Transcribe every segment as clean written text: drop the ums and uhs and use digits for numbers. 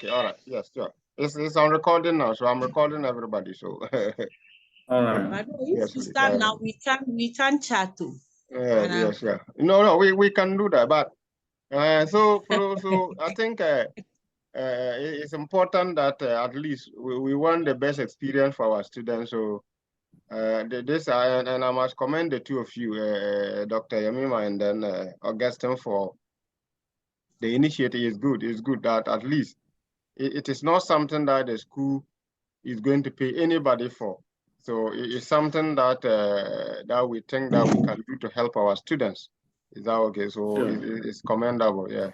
Okay, all right. Yes, sure. It's on recording now, so I'm recording everybody. So all right. But if you start now, we can chat too. Yes, yeah. No, we can do that, but so I think it's important that at least we want the best experience for our students. So this and I must commend the two of you, Dr. Yamima and then Augustine, for the initiative. Is good. It's good that at least it is not something that the school is going to pay anybody for. So it's something that that we think that we can do to help our students. Is that okay? So sure. it's commendable, yeah.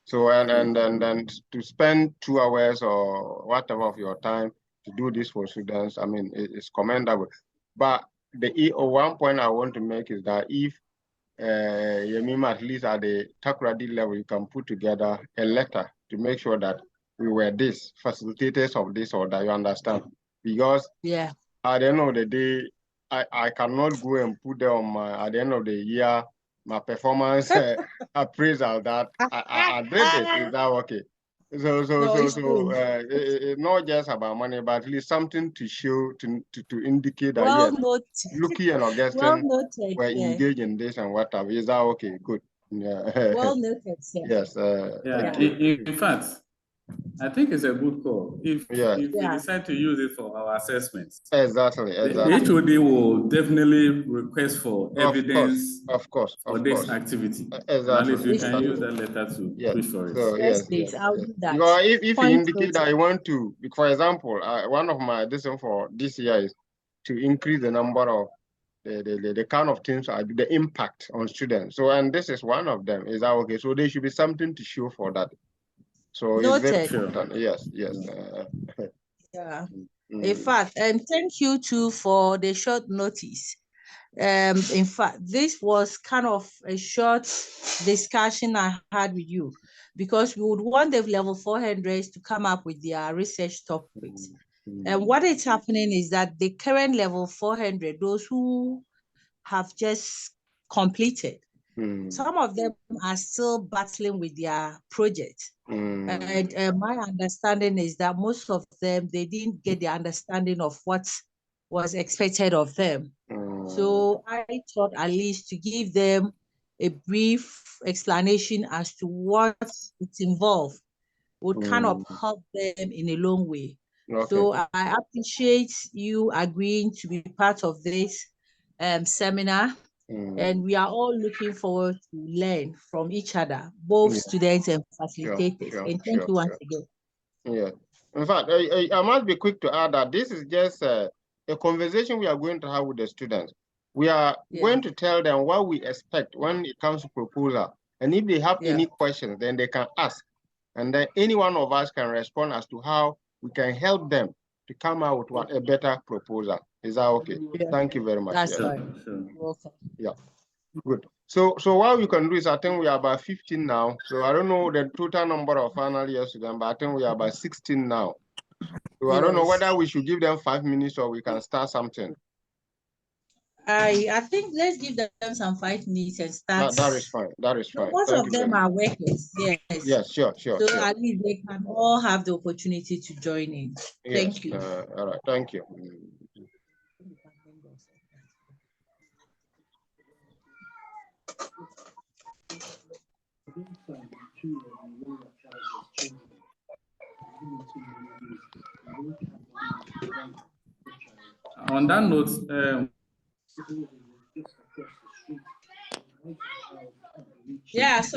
So and then to spend 2 hours or whatever of your time to do this for students, I mean, it's commendable. But the one point I want to make is that if Yemima, at least at the Takoradi level, you can put together a letter to make sure that we were this facilitators of this or that, you understand? Because at the end of the day, I cannot go and put them on my, at the end of the year, my performance appraisal that I did it. Is that okay? So it's not just about money, but at least something to show to indicate that yes, Lucky and Augustine were engaged in this and whatever. Is that okay? Good. Yeah. Well noted. Yes. In fact, I think it's a good call. If we decide to use it for our assessments, exactly. The HOD will definitely request for evidence for this activity. Exactly. At least we can use that letter to push for it. So, yes, please, I'll do that. Because if you indicate that you want to, for example, one of my decisions for this year is to increase the number of the kind of things I do, the impact on students. So, and this is one of them. Is that okay? So there should be something to show for that. So it's very important. Yes. Yeah. In fact, and thank you too for the short notice. In fact, this was kind of a short discussion I had with you because we would want the level 400s to come up with their research topics. And what is happening is that the current level 400, those who have just completed, some of them are still battling with their project. And my understanding is that most of them, they didn't get the understanding of what was expected of them. So I thought at least to give them a brief explanation as to what it's involved would kind of help them in a long way. Okay. So I appreciate you agreeing to be part of this seminar. And we are all looking forward to learn from each other, both students and facilitators. And thank you once again. Yeah. In fact, I must be quick to add that this is just a conversation we are going to have with the students. We are going to tell them what we expect when it comes to proposal. And if they have any questions, then they can ask. And then any one of us can respond as to how we can help them to come out with a better proposal. Is that okay? Thank you very much. That's right. Welcome. Yeah. Good. So what we can do is I think we are about 15 now. So I don't know the total number of final year students, but I think we are about 16 now. So I don't know whether we should give them 5 minutes or we can start something. I think let's give them some 5 minutes and start. That is fine. That is fine. Most of them are workers. Yes. Yes, sure. So at least they can all have the opportunity to join in. Thank you. All right. Thank you. On that note, so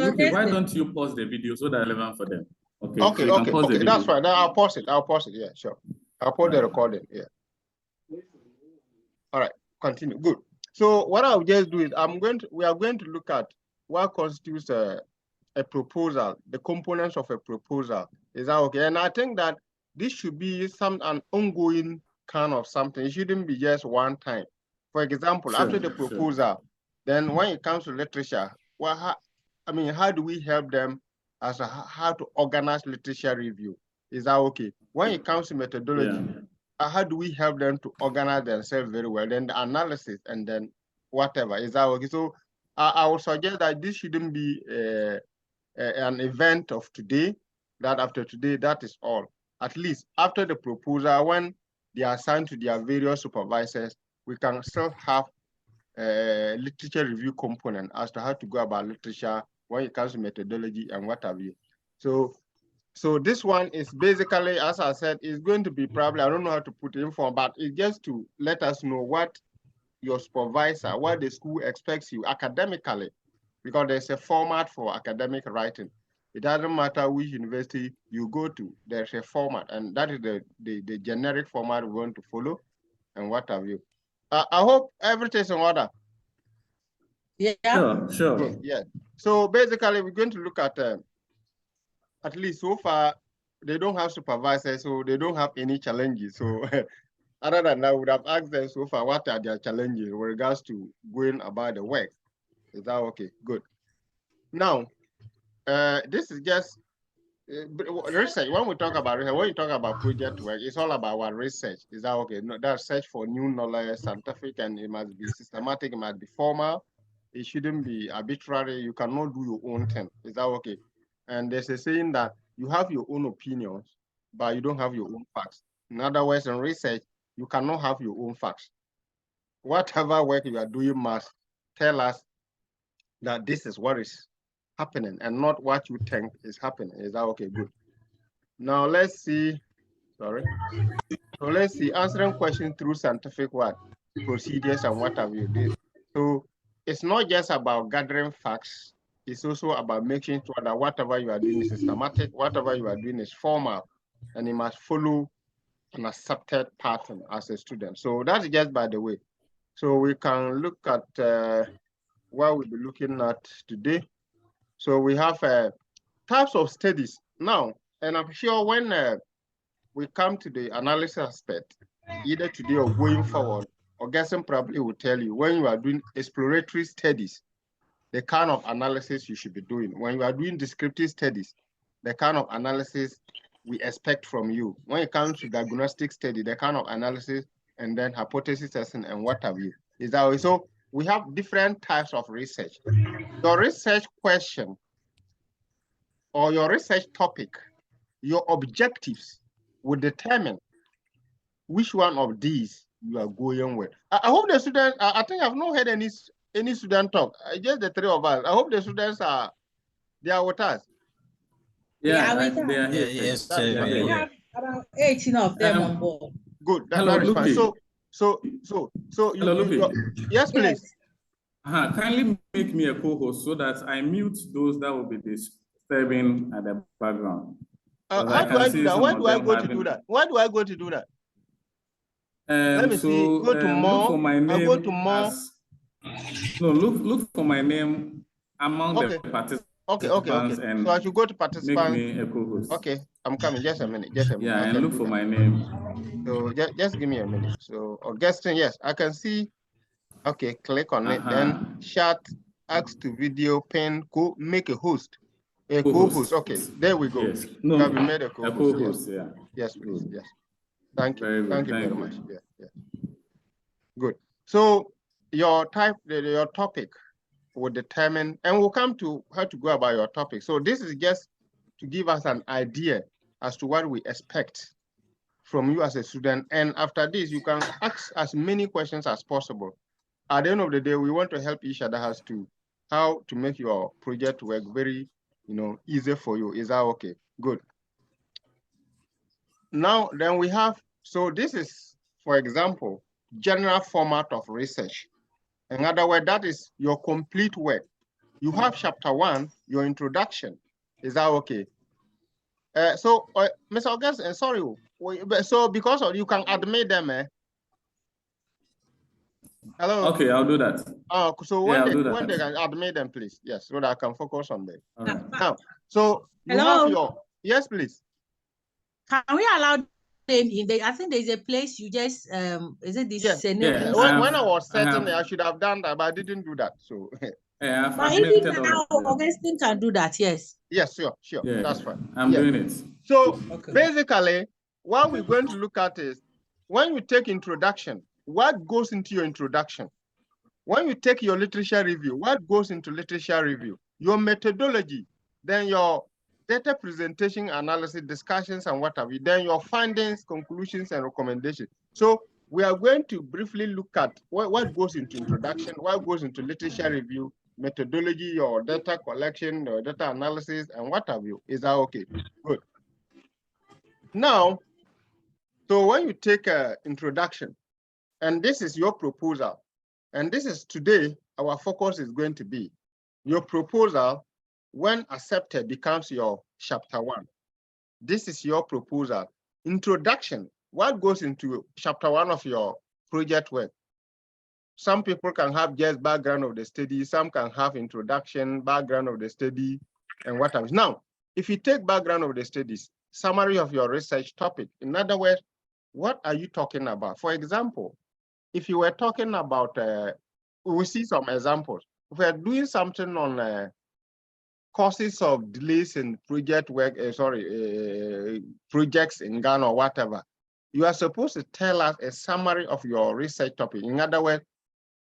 okay, why don't you pause the video so that relevant for them? Okay. Okay. That's fine. Then I'll pause it. Yeah, sure. I'll pause the recording. Yeah. All right. Continue. Good. So what I'll just do is we are going to look at what constitutes a proposal, the components of a proposal. Is that okay? And I think that this should be an ongoing kind of something. It shouldn't be just one time. For example, after the proposal, then when it comes to literature, how do we help them as how to organize literature review? Is that okay? When it comes to methodology, how do we help them to organize themselves very well? Then the analysis and then whatever. Is that okay? So I would suggest that this shouldn't be an event of today. that after today, that is all. At least after the proposal, when they are assigned to their various supervisors, we can still have a literature review component as to how to go about literature when it comes to methodology and what have you. So this one is basically, as I said, is going to be probably, I don't know how to put it in form, but it's just to let us know what your supervisor, what the school expects you academically, because there's a format for academic writing. It doesn't matter which university you go to, there's a format, and that is the generic format we want to follow, and what have you. I hope everything's in order. Yeah. Sure. Yeah. So basically, we're going to look at least so far, they don't have supervisors, so they don't have any challenges. So other than that, I would have asked them so far, what are their challenges with regards to going about the work? Is that okay? Good. Now, this is just research. When we talk about research, when you talk about project work, it's all about what research. Is that okay? No, that's search for new knowledge, scientific, and it must be systematic, it must be formal. It shouldn't be arbitrary. You cannot do your own thing. Is that okay? And there's a saying that you have your own opinions, but you don't have your own facts. In other words, in research, you cannot have your own facts. Whatever work you are doing must tell us that this is what is happening and not what you think is happening. Is that okay? Good. Now let's see. Sorry. So let's see. Answering questions through scientific what procedures and what have you did. So it's not just about gathering facts. It's also about making sure that whatever you are doing is systematic, whatever you are doing is formal, and it must follow an accepted pattern as a student. So that's just by the way. So we can look at what we'll be looking at today. So we have types of studies now, and I'm sure when we come to the analysis aspect, either today or going forward, Augustine probably will tell you when you are doing exploratory studies, the kind of analysis you should be doing. When you are doing descriptive studies, the kind of analysis we expect from you. When it comes to diagnostic study, the kind of analysis and then hypothesis testing and what have you. Is that way? So we have different types of research. Your research question or your research topic, your objectives will determine which one of these you are going with. I hope the students, I think I've not heard any student talk, just the three of us. I hope the students they are with us. Yeah, they are here. Yes, we have about 18 of them on board. Good, hello, that is fine. So yes, please. Yes. Kindly make me a co-host so that I mute those that will be disturbing at the background. How do I do that? Where do I go to do that? Where do I go to do that? Let me see. Go to more. Look for my name. I go to more. Look for my name among the participants. Okay. And so I should go to participants. Make me a co-host. Okay, I'm coming. Just a minute. Yeah, and look for my name. So just give me a minute. So Augustine, yes, I can see. Okay, click on it. Then chat, ask to video, pin, go make a host. A co-host. Okay, there we go. Yes. No, have you made a co-host? A co-host, yes. Yeah. Yes, please. Yes. Thank you. Thank you very much. Yeah. Good. So your topic will determine, and we'll come to how to go about your topic. So this is just to give us an idea as to what we expect from you as a student. And after this, you can ask as many questions as possible. At the end of the day, we want to help each other as to how to make your project work very, easy for you. Is that okay? Good. Now, then we have, so this is, for example, general format of research. In other words, that is your complete work. You have chapter 1, your introduction. Is that okay? So, Mr. Augustine, sorry. So because you can admit them, Hello. Okay, I'll do that. So when they can admit them, please. Yes, so that I can focus on them. Right. Now, so you have your, yes, please. Can we allow them in there? I think there's a place you just is it this? Yes. Yeah. When I was certain I should have done that, but I didn't do that. So but even now, Augustine can do that, yes. Yes, sure. Yeah, that's fine. I'm doing it. So basically, what we're going to look at is when you take introduction, what goes into your introduction? When you take your literature review, what goes into literature review? Your methodology, then your data presentation, analysis, discussions, and what have you. Then your findings, conclusions, and recommendations. So we are going to briefly look at what goes into introduction, what goes into literature review, methodology, or data collection, or data analysis, and what have you. Is that okay? Good. Now, so when you take an introduction, and this is your proposal, and this is today, our focus is going to be your proposal, when accepted, becomes your chapter 1. This is your proposal. Introduction, what goes into chapter 1 of your project work? Some people can have just background of the study, some can have introduction, background of the study, and what else. Now, if you take background of the studies, summary of your research topic, in other words, what are you talking about? For example, if you were talking about, we see some examples. If we are doing something on causes of delays in project work, projects in Ghana or whatever, you are supposed to tell us a summary of your research topic. In other words,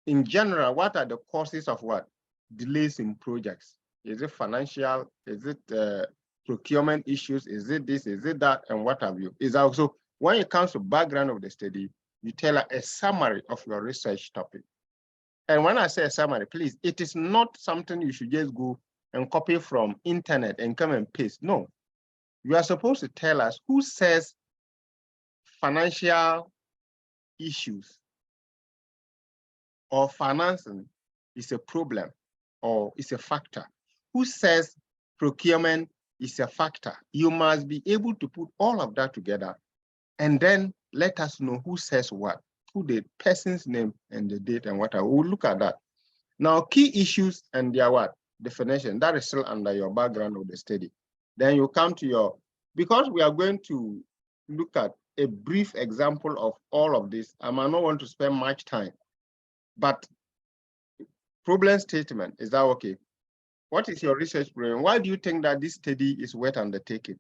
in general, what are the causes of what? Delays in projects. Is it financial? Is it procurement issues? Is it this? Is it that? And what have you? Is also, when it comes to background of the study, you tell us a summary of your research topic. And when I say a summary, please, it is not something you should just go and copy from internet and come and paste. No, you are supposed to tell us who says financial issues or financing is a problem or is a factor. Who says procurement is a factor? You must be able to put all of that together and then let us know who says what, who the person's name and the date and what. We'll look at that. Now, key issues and their what? Definition, that is still under your background of the study. Then you come to your, because we are going to look at a brief example of all of this, I might not want to spend much time, but problem statement, is that okay? What is your research problem? Why do you think that this study is worth undertaking?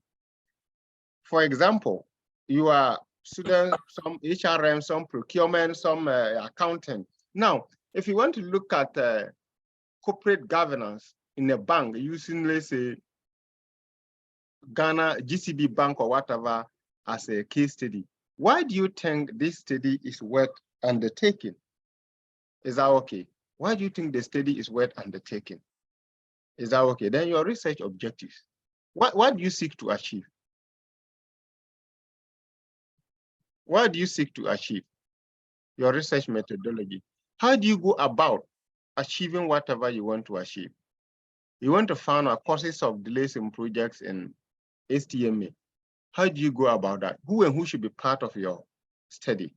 For example, you are students, some HRM, some procurement, some accounting. Now, if you want to look at corporate governance in a bank using, let's say, Ghana, GCB Bank or whatever as a case study, why do you think this study is worth undertaking? Is that okay? Why do you think the study is worth undertaking? Is that okay? Then your research objectives. What do you seek to achieve? What do you seek to achieve? Your research methodology. How do you go about achieving whatever you want to achieve? You want to find out causes of delays in projects in STMA. How do you go about that? Who and who should be part of your study?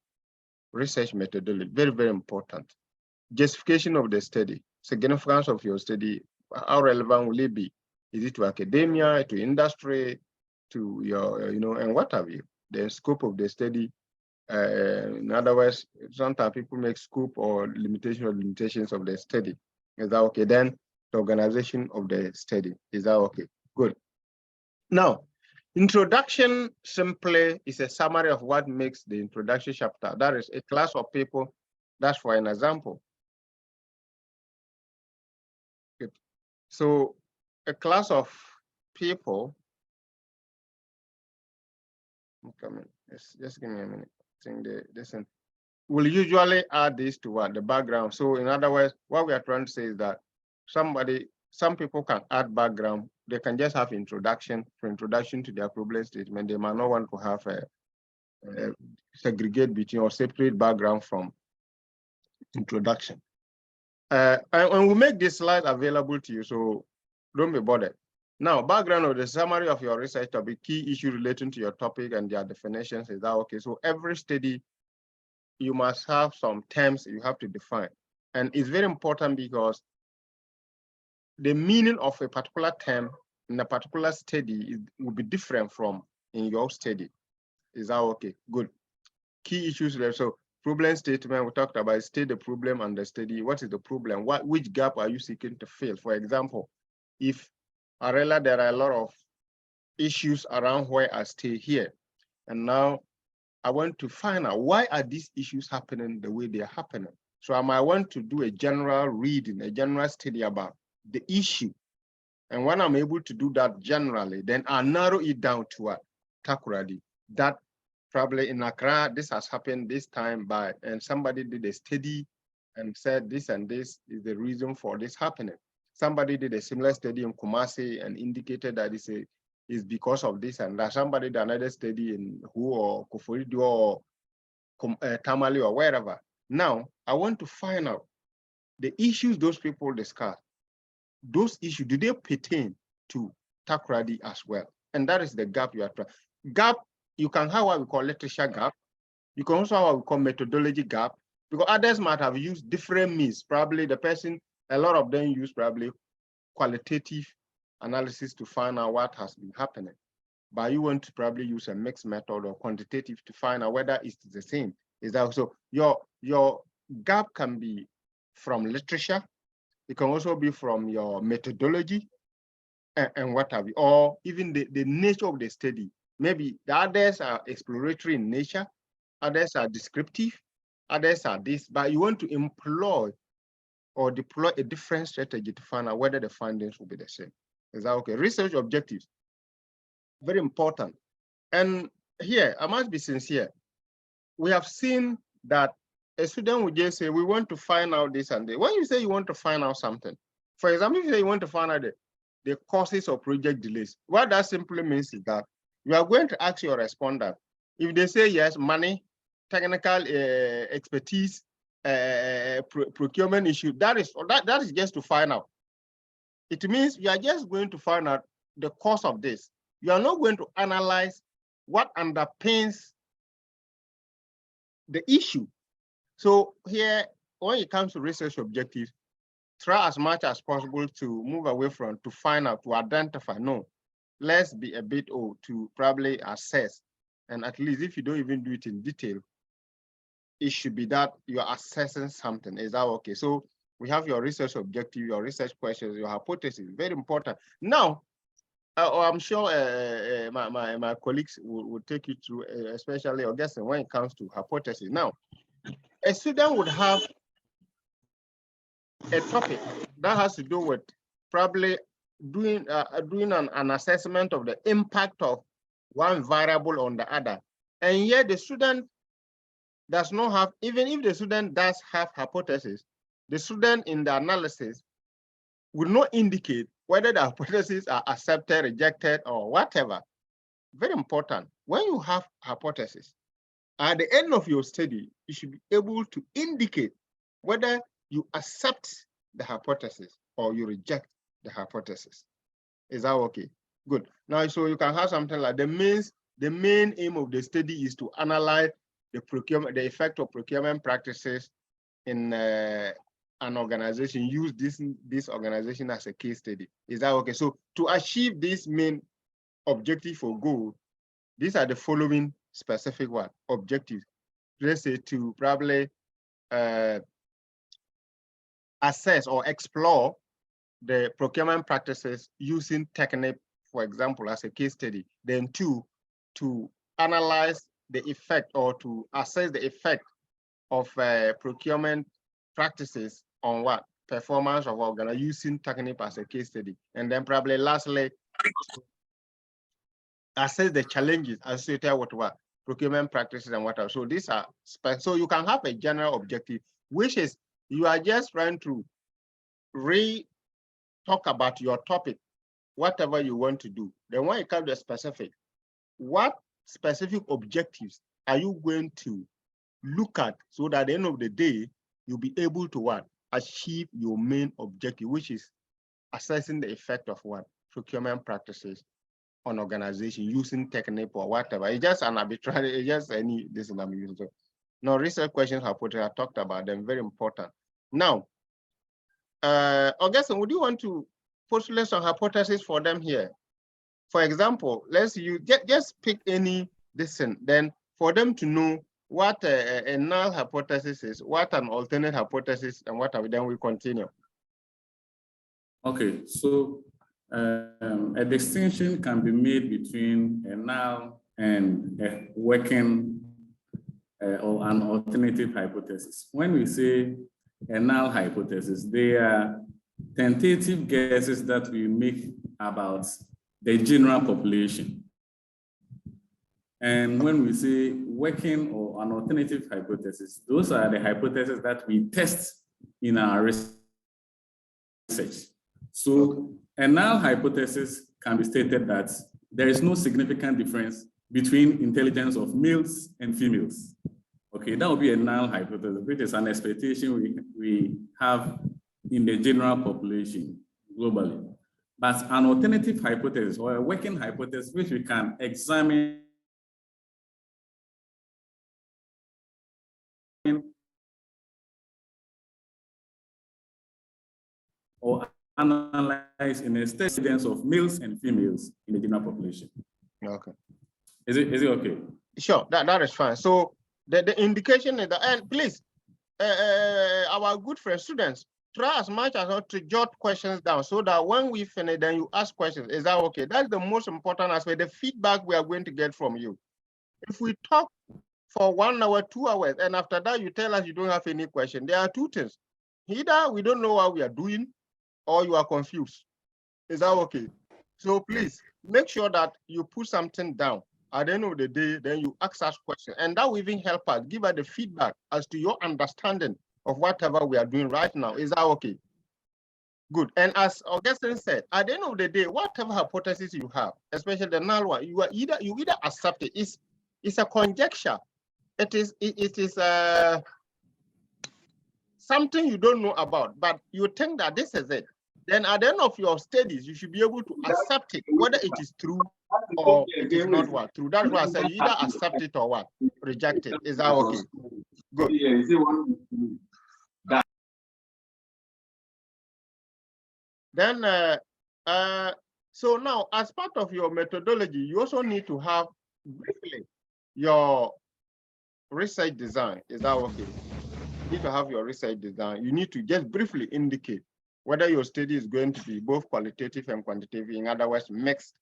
Research methodology, very, very important. Justification of the study, significance of your study, how relevant will it be? Is it to academia, to industry, to your, and what have you? The scope of the study. In other words, sometimes people make scope or limitations of the study. Is that okay? Then the organization of the study. Is that okay? Good. Now, introduction simply is a summary of what makes the introduction chapter. That is a class of people. That's for an example. Good. So a class of people. Okay, just give me a minute. Will usually add this to what? The background. So in other words, what we are trying to say is that some people can add background. They can just have introduction to their problem statement. They might not want to have a segregate between or separate background from introduction. And we'll make this slide available to you, so don't be bothered. Now, background of the summary of your research topic, key issue relating to your topic and their definitions, is that okay? So every study, you must have some terms you have to define. And it's very important because the meaning of a particular term in a particular study will be different from in your study. Is that okay? Good. Key issues there. So problem statement, we talked about state the problem and the study. What is the problem? Which gap are you seeking to fill? For example, if I realize there are a lot of issues around where I stay here, and now I want to find out why are these issues happening the way they are happening. So I might want to do a general reading, a general study about the issue, And when I'm able to do that generally, then I narrow it down to a Takoradi. That probably in Accra, this has happened this time and somebody did a study and said this and this is the reason for this happening. Somebody did a similar study in Kumasi and indicated that it's because of this and that. Somebody did another study in Hu or Koforido or Tamale or wherever. Now, I want to find out the issues those people discuss. Those issues, do they pertain to Takoradi as well? And that is the gap you are trying. Gap, you can have what we call literature gap. You can also have what we call methodology gap, because others might have used different means. Probably the person, a lot of them use probably qualitative analysis to find out what has been happening. But you want to probably use a mixed method or quantitative to find out whether it's the same. Is that so? Your gap can be from literature. It can also be from your methodology and what have you, or even the nature of the study. Maybe the others are exploratory in nature, others are descriptive, others are this, but you want to employ or deploy a different strategy to find out whether the findings will be the same. Is that okay? Research objectives, very important. And here, I must be sincere. We have seen that a student would just say, we want to find out this and that. When you say you want to find out something, for example, if you say you want to find out the causes of project delays, what that simply means is that you are going to ask your respondent. If they say yes, money, technical expertise, procurement issue, that is just to find out. It means you are just going to find out the cause of this. You are not going to analyze what underpins the issue. So here, when it comes to research objectives, try as much as possible to move away from to find out, to identify. No, let's be a bit old to probably assess. And at least if you don't even do it in detail, it should be that you're assessing something. Is that okay? So we have your research objective, your research questions, your hypothesis, very important. Now, I'm sure my colleagues will take you through, especially Augustine, when it comes to hypothesis. Now, a student would have a topic that has to do with probably doing an assessment of the impact of one variable on the other. And yet the student does not have, even if the student does have hypothesis, the student in the analysis will not indicate whether the hypotheses are accepted, rejected, or whatever. Very important. When you have hypothesis, at the end of your study, you should be able to indicate whether you accept the hypothesis or you reject the hypothesis. Is that okay? Good. Now, so you can have something like the main aim of the study is to analyze the effect of procurement practices in an organization. Use this organization as a case study. Is that okay? So to achieve this main objective or goal, these are the following specific objectives. Let's say to probably assess or explore the procurement practices using technique, for example, as a case study. Then two, to analyze the effect or to assess the effect of procurement practices on performance of organization using technique as a case study. And then probably lastly, assess the challenges associated with procurement practices and whatever. So these are, so you can have a general objective, which is you are just trying to talk about your topic, whatever you want to do. Then when it comes to specific, what specific objectives are you going to look at so that at the end of the day, you'll be able to achieve your main objective, which is assessing the effect of procurement practices on organization using technique or whatever. It's just an arbitrary, it's just any this and I'm using. So now research questions I talked about them, very important. Now, Augustine, would you want to postulate some hypotheses for them here? For example, let's just pick any listen, then for them to know what a null hypothesis is, what an alternate hypothesis, and what then we continue. Okay, so a distinction can be made between a null and a working or an alternative hypothesis. When we say a null hypothesis, they are tentative guesses that we make about the general population. And when we say working or an alternative hypothesis, those are the hypotheses that we test in our research. So a null hypothesis can be stated that there is no significant difference between intelligence of males and females. Okay, that would be a null hypothesis, which is an expectation we have in the general population globally. But an alternative hypothesis or a working hypothesis, which we can examine or analyze in a evidence of males and females in the general population. Okay. Is it okay? Sure, that is fine. So the indication is that, and please, our good friend students, try as much as not to jot questions down so that when we finish, then you ask questions. Is that okay? That's the most important aspect, the feedback we are going to get from you. If we talk for 1 hour, 2 hours, and after that you tell us you don't have any question, there are two things. Either we don't know what we are doing or you are confused. Is that okay? So please make sure that you put something down. At the end of the day, then you ask us questions, and that will even help us give us the feedback as to your understanding of whatever we are doing right now. Is that okay? Good. And as Augustine said, at the end of the day, whatever hypothesis you have, especially the null one, you either accept it. It's a conjecture. It is something you don't know about, but you think that this is it. Then at the end of your studies, you should be able to accept it, whether it is true or it is not what true. That's why I said you either accept it or what reject it. Is that okay? Good. Then so now as part of your methodology, you also need to have briefly your research design. Is that okay? You need to have your research design. You need to just briefly indicate whether your study is going to be both qualitative and quantitative, in other words, mixed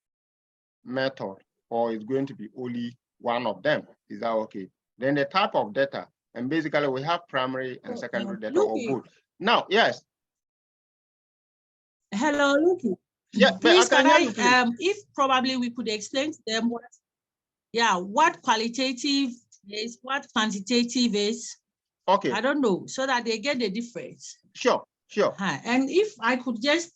method, or it's going to be only one of them. Is that okay? Then the type of data, and basically we have primary and secondary data or both. Now, yes. Hello, Luki. Yeah, please, if probably we could explain to them what qualitative is, what quantitative is. Okay. I don't know, so that they get the difference. Sure. And if I could just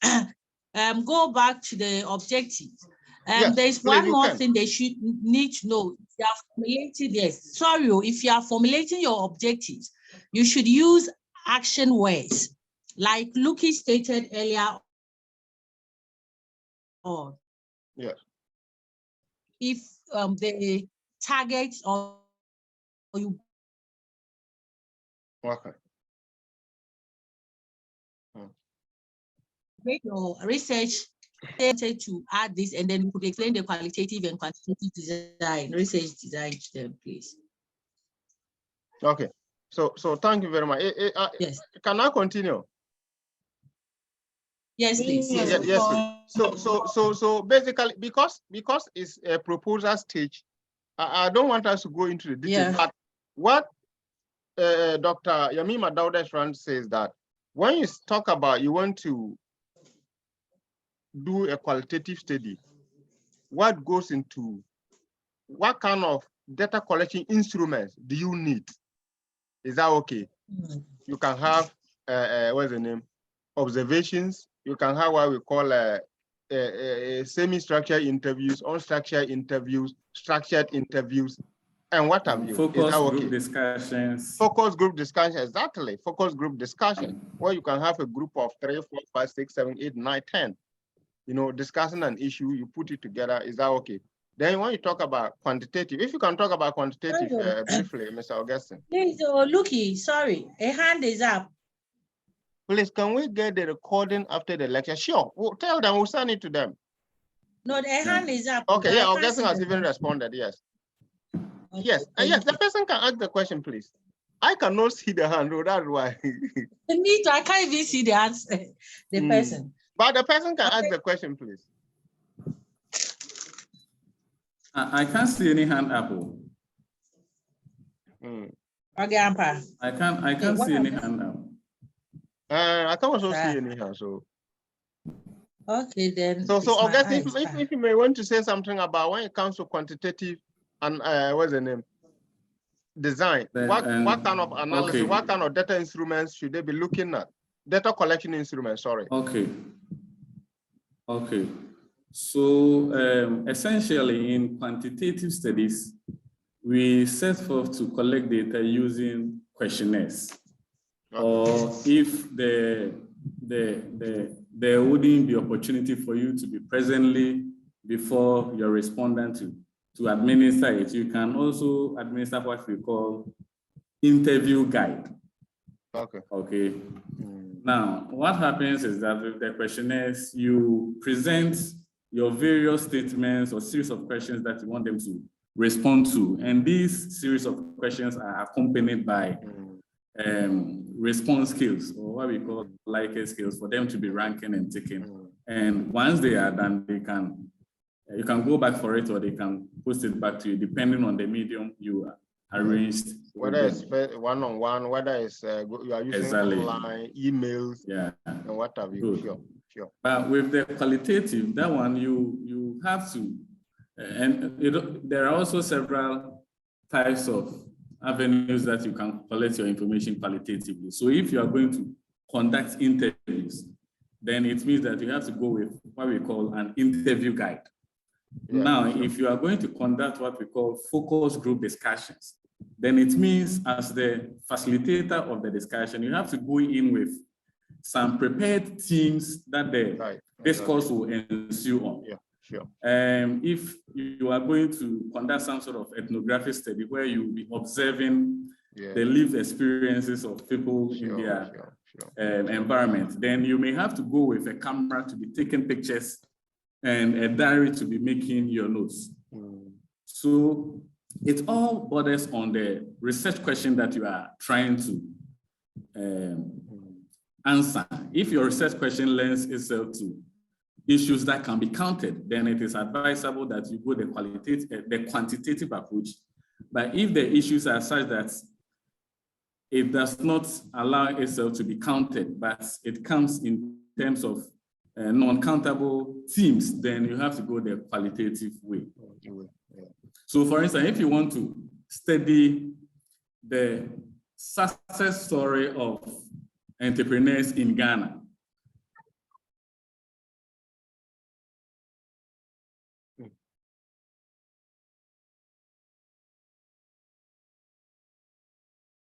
go back to the objectives. Yes, there's one more thing they should need to know. If you are formulating this, if you are formulating your objectives, you should use action words, like Luki stated earlier on. Yes. If the targets or you. Okay. Make your research to add this, and then you could explain the qualitative and quantitative design, research design to them, please. Okay. So thank you very much. Yes. Can I continue? Yes, please. Yes. So basically, because it's a proposal stage, I don't want us to go into the details. But what Dr. Yamima Daudeshran says that when you talk about you want to do a qualitative study, what goes into what kind of data collection instruments do you need? Is that okay? You can have what's the name? Observations. You can have what we call semi-structured interviews, unstructured interviews, structured interviews, and what have you. Focus group discussions. Focus group discussion, exactly. Focus group discussion, where you can have a group of 3, 4, 5, 6, 7, 8, 9, 10. Discussing an issue, you put it together. Is that okay? Then when you talk about quantitative, if you can talk about quantitative briefly, Mr. Augustine. Please, Luki, sorry, a hand is up. Please, can we get the recording after the lecture? Sure, we'll tell them, we'll send it to them. No, the hand is up. Okay, yeah, Augustine has even responded, yes. Okay, yes, yes, the person can ask the question, please. I cannot see the hand, that's why. Me too, I can't even see the answer, the person. But the person can ask the question, please. I can't see any hand up. Okay, Ampa. I can't see any hand up. I can also see anyhow. So okay then. So my August, eyes. if you may want to say something about when it comes to quantitative and what's the name? Design. What kind of analysis, what kind of data instruments should they be looking at? Data collection instruments, sorry. Okay. Okay. So essentially in quantitative studies, we set forth to collect data using questionnaires. Okay. Or if there wouldn't be opportunity for you to be presently before your respondent to administer it, you can also administer what we call interview guide. Okay. Okay. Now, what happens is that with the questionnaires, you present your various statements or series of questions that you want them to respond to. And these series of questions are accompanied by response skills, or what we call Likert skills, for them to be ranking and ticking. And once they are done, you can go back for it, or they can post it back to you, depending on the medium you arranged. Whether it's one-on-one, whether it's you are using online, emails, and what have you. Sure. But with the qualitative, that one you have to, and there are also several types of avenues that you can collect your information qualitatively. So if you are going to conduct interviews, then it means that you have to go with what we call an interview guide. Yeah, now, if you are going to conduct what we call focus group discussions, then it means as the facilitator of the discussion, you have to go in with some prepared themes that the discourse will ensue on. Yeah, sure. If you are going to conduct some sort of ethnographic study where you will be observing the lived experiences of people in their environment, then you may have to go with a camera to be taking pictures and a diary to be making your notes. So it all borders on the research question that you are trying to answer. If your research question lends itself to issues that can be counted, then it is advisable that you go the quantitative approach. But if the issues are such that it does not allow itself to be counted, but it comes in terms of non-countable themes, then you have to go the qualitative way. So for instance, if you want to study the success story of entrepreneurs in Ghana,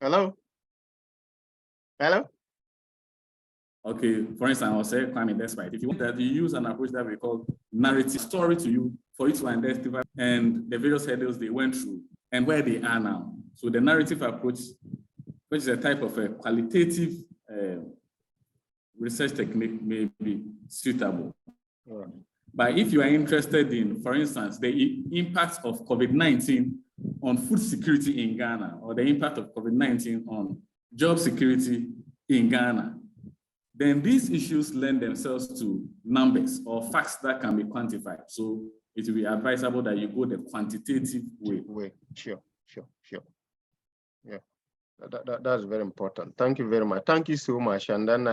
Hello? Okay, for instance, I'll say Kwame Despite. If you want that, you use an approach that we call narrative story to you for you to identify and the various hurdles they went through and where they are now. So the narrative approach, which is a type of a qualitative research technique, may be suitable. But if you are interested in, for instance, the impact of COVID-19 on food security in Ghana, or the impact of COVID-19 on job security in Ghana, then these issues lend themselves to numbers or facts that can be quantified. So it will be advisable that you go the quantitative way. Sure. Yeah, that's very important. Thank you very much. Thank you so much. And then,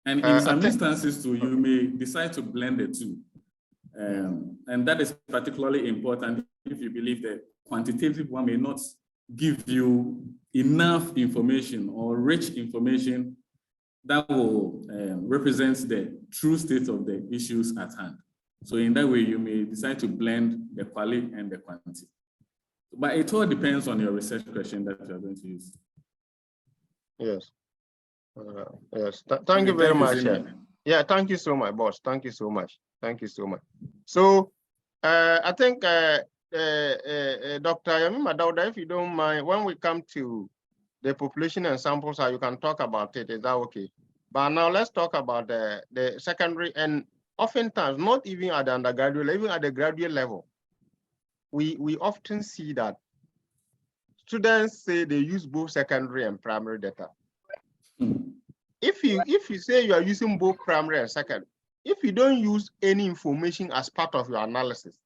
and in some instances too, you may decide to blend the two. And that is particularly important if you believe that quantitative one may not give you enough information or rich information that will represent the true state of the issues at hand. So in that way, you may decide to blend the quality and the quantity. But it all depends on your research question that you are going to use. Yes. Yes. Thank you very much. Yeah, thank you so much, boss. Thank you so much. So I think Dr. Yamima Dauda, if you don't mind, when we come to the population and sample size, you can talk about it. Is that okay? But now let's talk about the secondary, and oftentimes, not even at the undergraduate, even at the graduate level, we often see that students say they use both secondary and primary data. If you say you are using both primary and secondary, if you don't use any information as part of your analysis,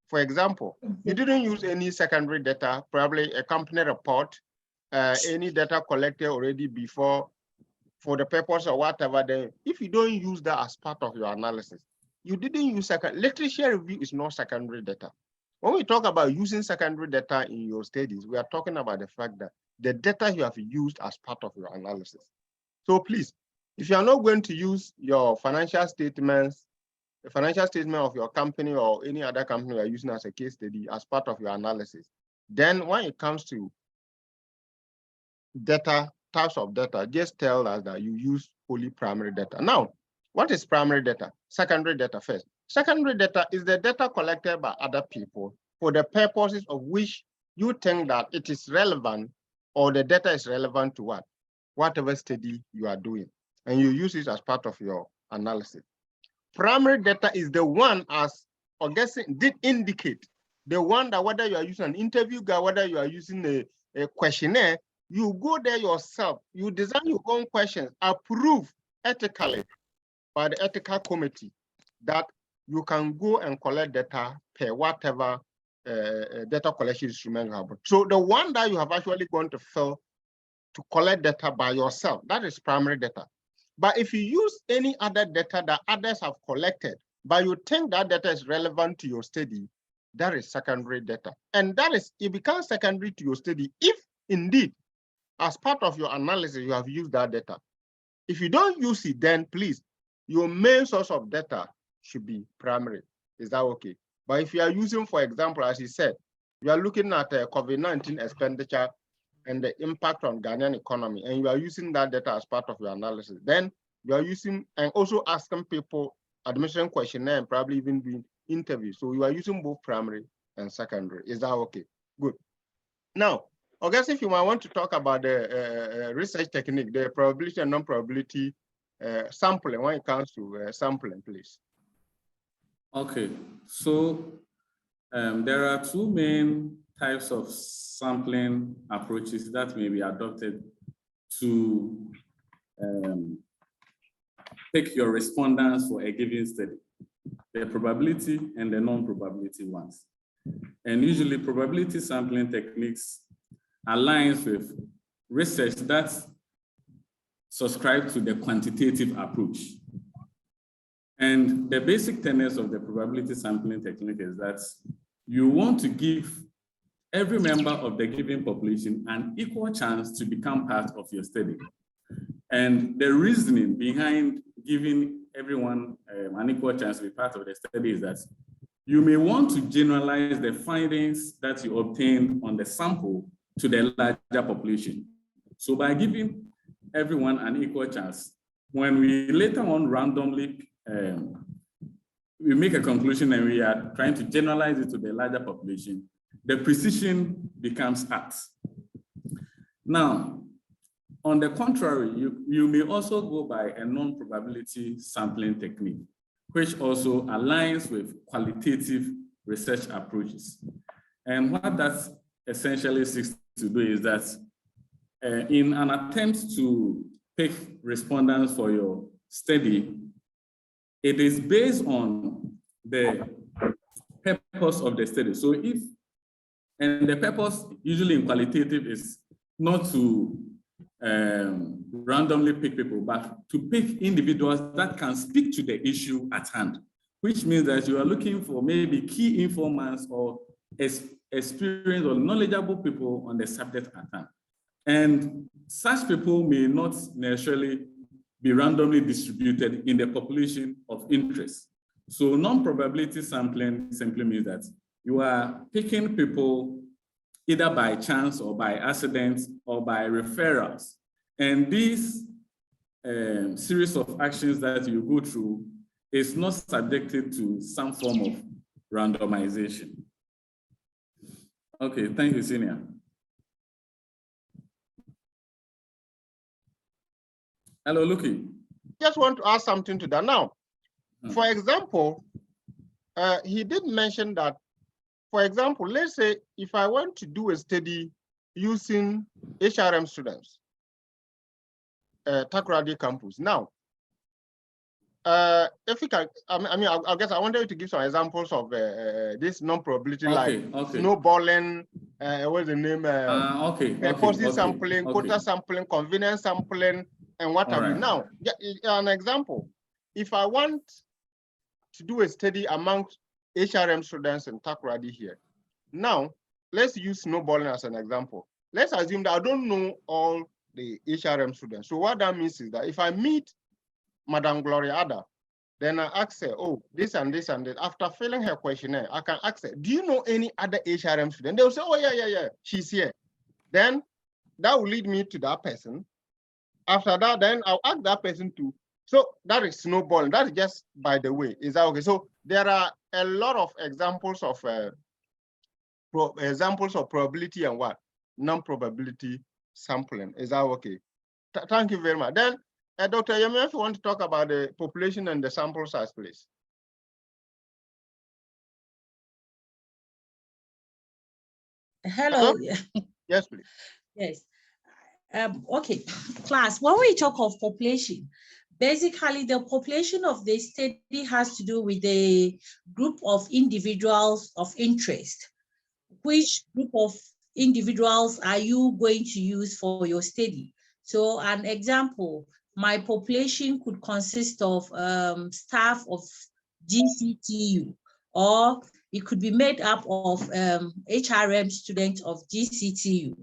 for example, you didn't use any secondary data, probably a company report, any data collected already before for the purpose or whatever, then if you don't use that as part of your analysis, you didn't use literature review is not secondary data. When we talk about using secondary data in your studies, we are talking about the fact that the data you have used as part of your analysis. So please, if you are not going to use your financial statements, the financial statement of your company or any other company you are using as a case study as part of your analysis, then when it comes to data, types of data, just tell us that you use only primary data. Now, what is primary data? Secondary data first. Secondary data is the data collected by other people for the purposes of which you think that it is relevant or the data is relevant to what? Whatever study you are doing, and you use it as part of your analysis. Primary data is the one, as Augustine did indicate, the one that whether you are using an interview guide, whether you are using a questionnaire, you go there yourself, you design your own questions, approved ethically by the ethical committee, that you can go and collect data per whatever data collection instrument you have. So the one that you have actually gone to fill to collect data by yourself, that is primary data. But if you use any other data that others have collected, but you think that data is relevant to your study, that is secondary data. And that is, it becomes secondary to your study if indeed, as part of your analysis, you have used that data. If you don't use it, then please, your main source of data should be primary. Is that okay? But if you are using, for example, as he said, you are looking at COVID-19 expenditure and the impact on Ghanaian economy, and you are using that data as part of your analysis, then you are using and also asking people admission questionnaire and probably even doing interviews. So you are using both primary and secondary. Is that okay? Good. Now, August, if you might want to talk about the research technique, the probability and non-probability sampling when it comes to sampling, please. Okay, so there are two main types of sampling approaches that may be adopted to pick your respondents for a given study: the probability and the non-probability ones. And usually probability sampling techniques aligns with research that subscribe to the quantitative approach. And the basic tenets of the probability sampling technique is that you want to give every member of the given population an equal chance to become part of your study. And the reasoning behind giving everyone an equal chance to be part of the study is that you may want to generalize the findings that you obtained on the sample to the larger population. So by giving everyone an equal chance, when we later on randomly we make a conclusion and we are trying to generalize it to the larger population, the precision becomes apt. Now, on the contrary, you may also go by a non-probability sampling technique, which also aligns with qualitative research approaches. And what that essentially seeks to do is that in an attempt to pick respondents for your study, it is based on the purpose of the study. So and the purpose usually in qualitative is not to randomly pick people, but to pick individuals that can speak to the issue at hand, which means that you are looking for maybe key informants or experienced or knowledgeable people on the subject at hand. And such people may not necessarily be randomly distributed in the population of interest. So non-probability sampling simply means that you are picking people either by chance or by accident or by referrals. And this series of actions that you go through is not subjected to some form of randomization. Okay, thank you, Senior. Hello, Luki. Just want to add something to that. Now, for example, he did mention that, for example, let's say if I want to do a study using HRM students, Takoradi campus. Now, if we can, I guess I wanted to give some examples of this non-probability, like snowballing, what's the name? Sampling, quota sampling, convenience sampling, and what have you. right. Now, an example, if I want to do a study amongst HRM students in Takoradi here, now let's use snowballing as an example. Let's assume that I don't know all the HRM students. So what that means is that if I meet Madam Gloria Ada, then I ask her, oh, this and this and that. After filling her questionnaire, I can ask her, do you know any other HRM student? They'll say, oh, yeah, she's here. Then that will lead me to that person. After that, then I'll ask that person to. So that is snowballing. That is just by the way. Is that okay? So there are a lot of examples of probability and what? Non-probability sampling. Is that okay? Thank you very much. Then, Dr. Yemi, if you want to talk about the population and the sample size, please. Hello. Yes, please. Yes. Okay, class, when we talk of population, basically the population of the study has to do with the group of individuals of interest. Which group of individuals are you going to use for your study? So an example, my population could consist of staff of GCTU, or it could be made up of HRM students of GCTU.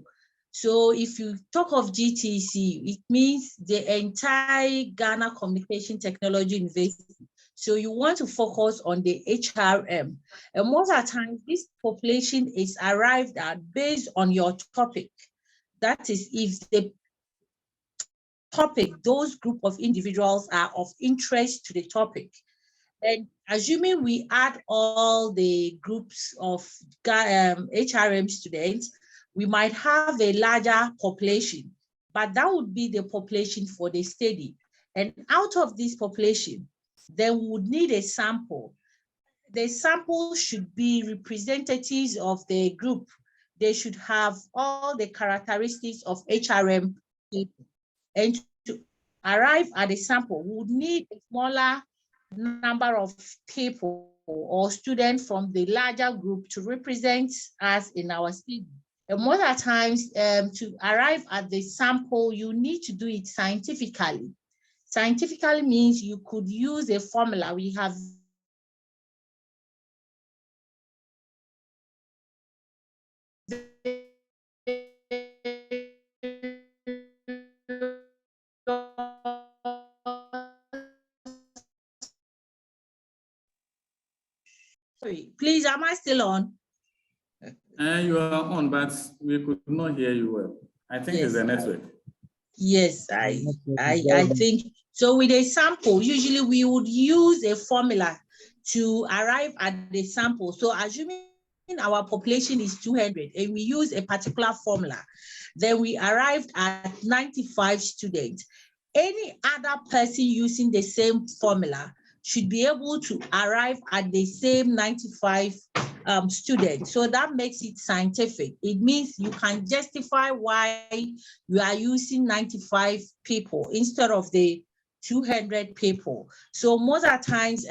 So if you talk of GTC, it means the entire Ghana Communication Technology University. So you want to focus on the HRM. And most of the time, this population is arrived at based on your topic. That is, if the topic, those group of individuals are of interest to the topic. And assuming we add all the groups of HRM students, we might have a larger population, but that would be the population for the study. And out of this population, then we would need a sample. The sample should be representatives of the group. They should have all the characteristics of HRM people. And to arrive at a sample, we would need a smaller number of people or students from the larger group to represent us in our study. And most of the times, to arrive at the sample, you need to do it scientifically. Scientifically means you could use a formula. We have sorry, please, am I still on? You are on, but we could not hear you well. I think it's the network. Yes, I think so. With a sample, usually we would use a formula to arrive at the sample. So assuming our population is 200 and we use a particular formula, then we arrived at 95 students. Any other person using the same formula should be able to arrive at the same 95 students. So that makes it scientific. It means you can justify why you are using 95 people instead of the 200 people. So most of the times,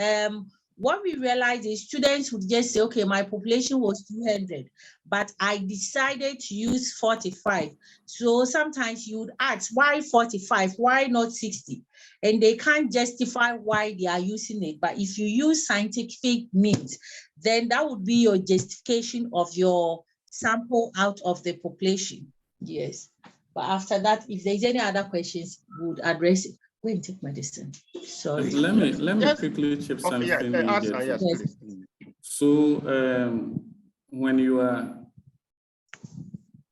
what we realize is students would just say, okay, my population was 200, but I decided to use 45. So sometimes you would ask, why 45? Why not 60? And they can't justify why they are using it. But if you use scientific means, then that would be your justification of your sample out of the population. Yes. But after that, if there's any other questions, we would address it. Go and take medicine. Sorry. Let me quickly chip something in here. Yes. So when you are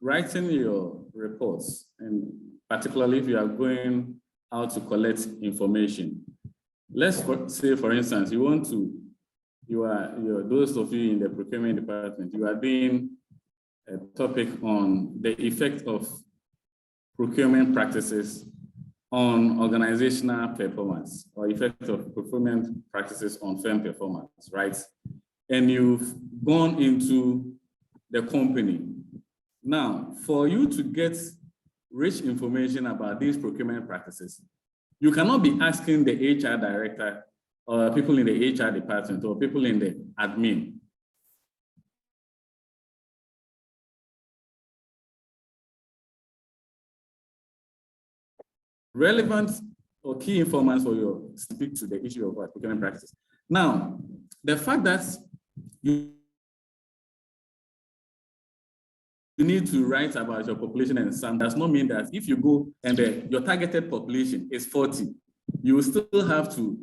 writing your reports, and particularly if you are going out to collect information, let's say, for instance, you want to, those of you in the procurement department, you are doing a topic on the effect of procurement practices on organizational performance, or effect of procurement practices on firm performance, right? And you've gone into the company. Now, for you to get rich information about these procurement practices, you cannot be asking the HR director or people in the HR department or people in the admin. relevant or key informants for your speak to the issue of what procurement practice. Now, the fact that you need to write about your population and some does not mean that if you go and your targeted population is 40, you will still have to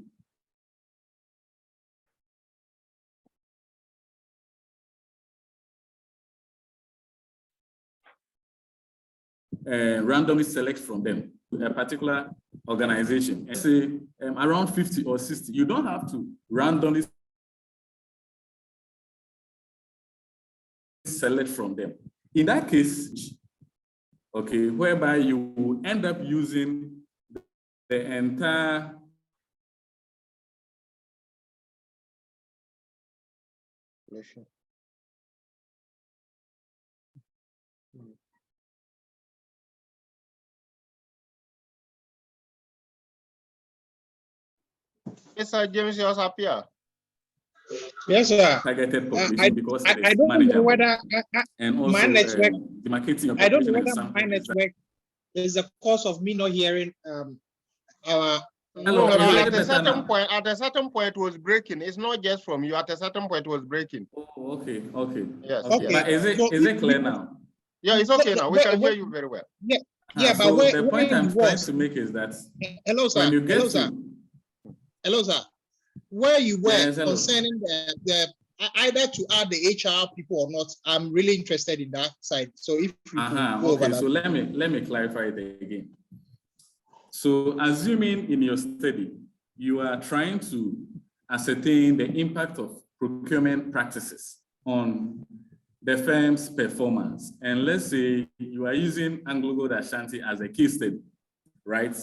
randomly select from them a particular organization. And say around 50 or 60, you don't have to randomly select from them. In that case, okay, whereby you will end up using the entire population. Yes, sir, James, you also appear. Yes, sir. targeted population because it is I don't manageable. know whether and also my network, demarcating your I don't population know and whether sample my network is the cause of me not hearing our. Hello, No, is it at a better certain now? point, it was breaking. It's not just from you. At a certain point, it was breaking. Oh, okay, okay. Yes, Okay. yes. But is it clear now? Yeah, it's okay now. We can hear you very well. Yeah, yeah, but so where the point where I'm you trying was? to make is that Hello, sir. when you get Hello, sir. to Hello, sir. Where you were Yes, hello. concerning the either to add the HR people or not, I'm really interested in that side. So if you could go over okay, that. so let me clarify it again. So assuming in your study, you are trying to ascertain the impact of procurement practices on the firm's performance. And let's say you are using AngloGold Ashanti as a case study, right?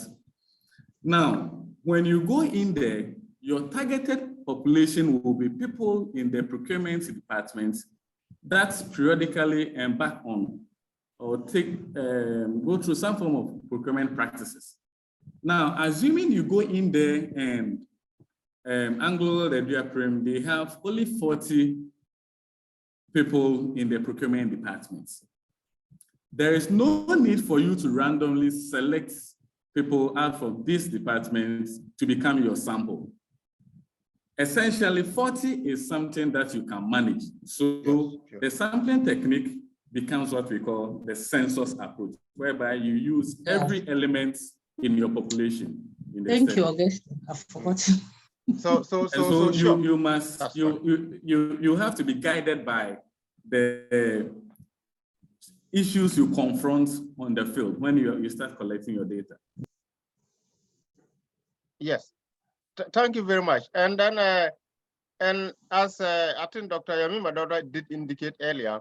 Now, when you go in there, your targeted population will be people in the procurement department that periodically embark on or go through some form of procurement practices. Now, assuming you go in there and AngloGold, they have only 40 people in the procurement departments. There is no need for you to randomly select people out of these departments to become your sample. Essentially, 40 is something that you can manage. So Yes, the sampling technique becomes what we call the census approach, whereby you use every element in your population. In the Thank study. you, Augustine. I've forgotten. So you sure. must you have to be guided by the issues you confront on the field when you start collecting your data. Yes. Thank you very much. And then, and as I think Dr. Yemi Madoda did indicate earlier,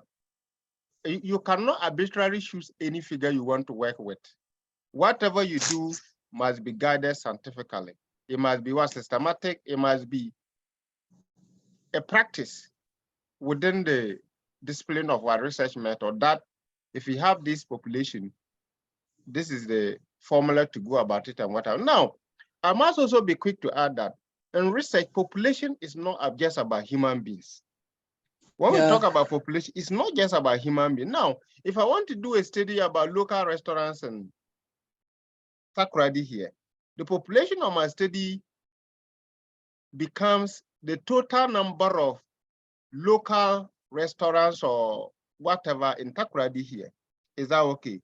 you cannot arbitrarily choose any figure you want to work with. Whatever you do must be guided scientifically. It must be systematic. It must be a practice within the discipline of our research method that if you have this population, this is the formula to go about it and whatever. Now, I must also be quick to add that in research, population is not just about human beings. When we talk about population, it's not just about human beings. Now, if I want to do a study about local restaurants in Takoradi here, the population of my study becomes the total number of local restaurants or whatever in Takoradi here. Is that okay?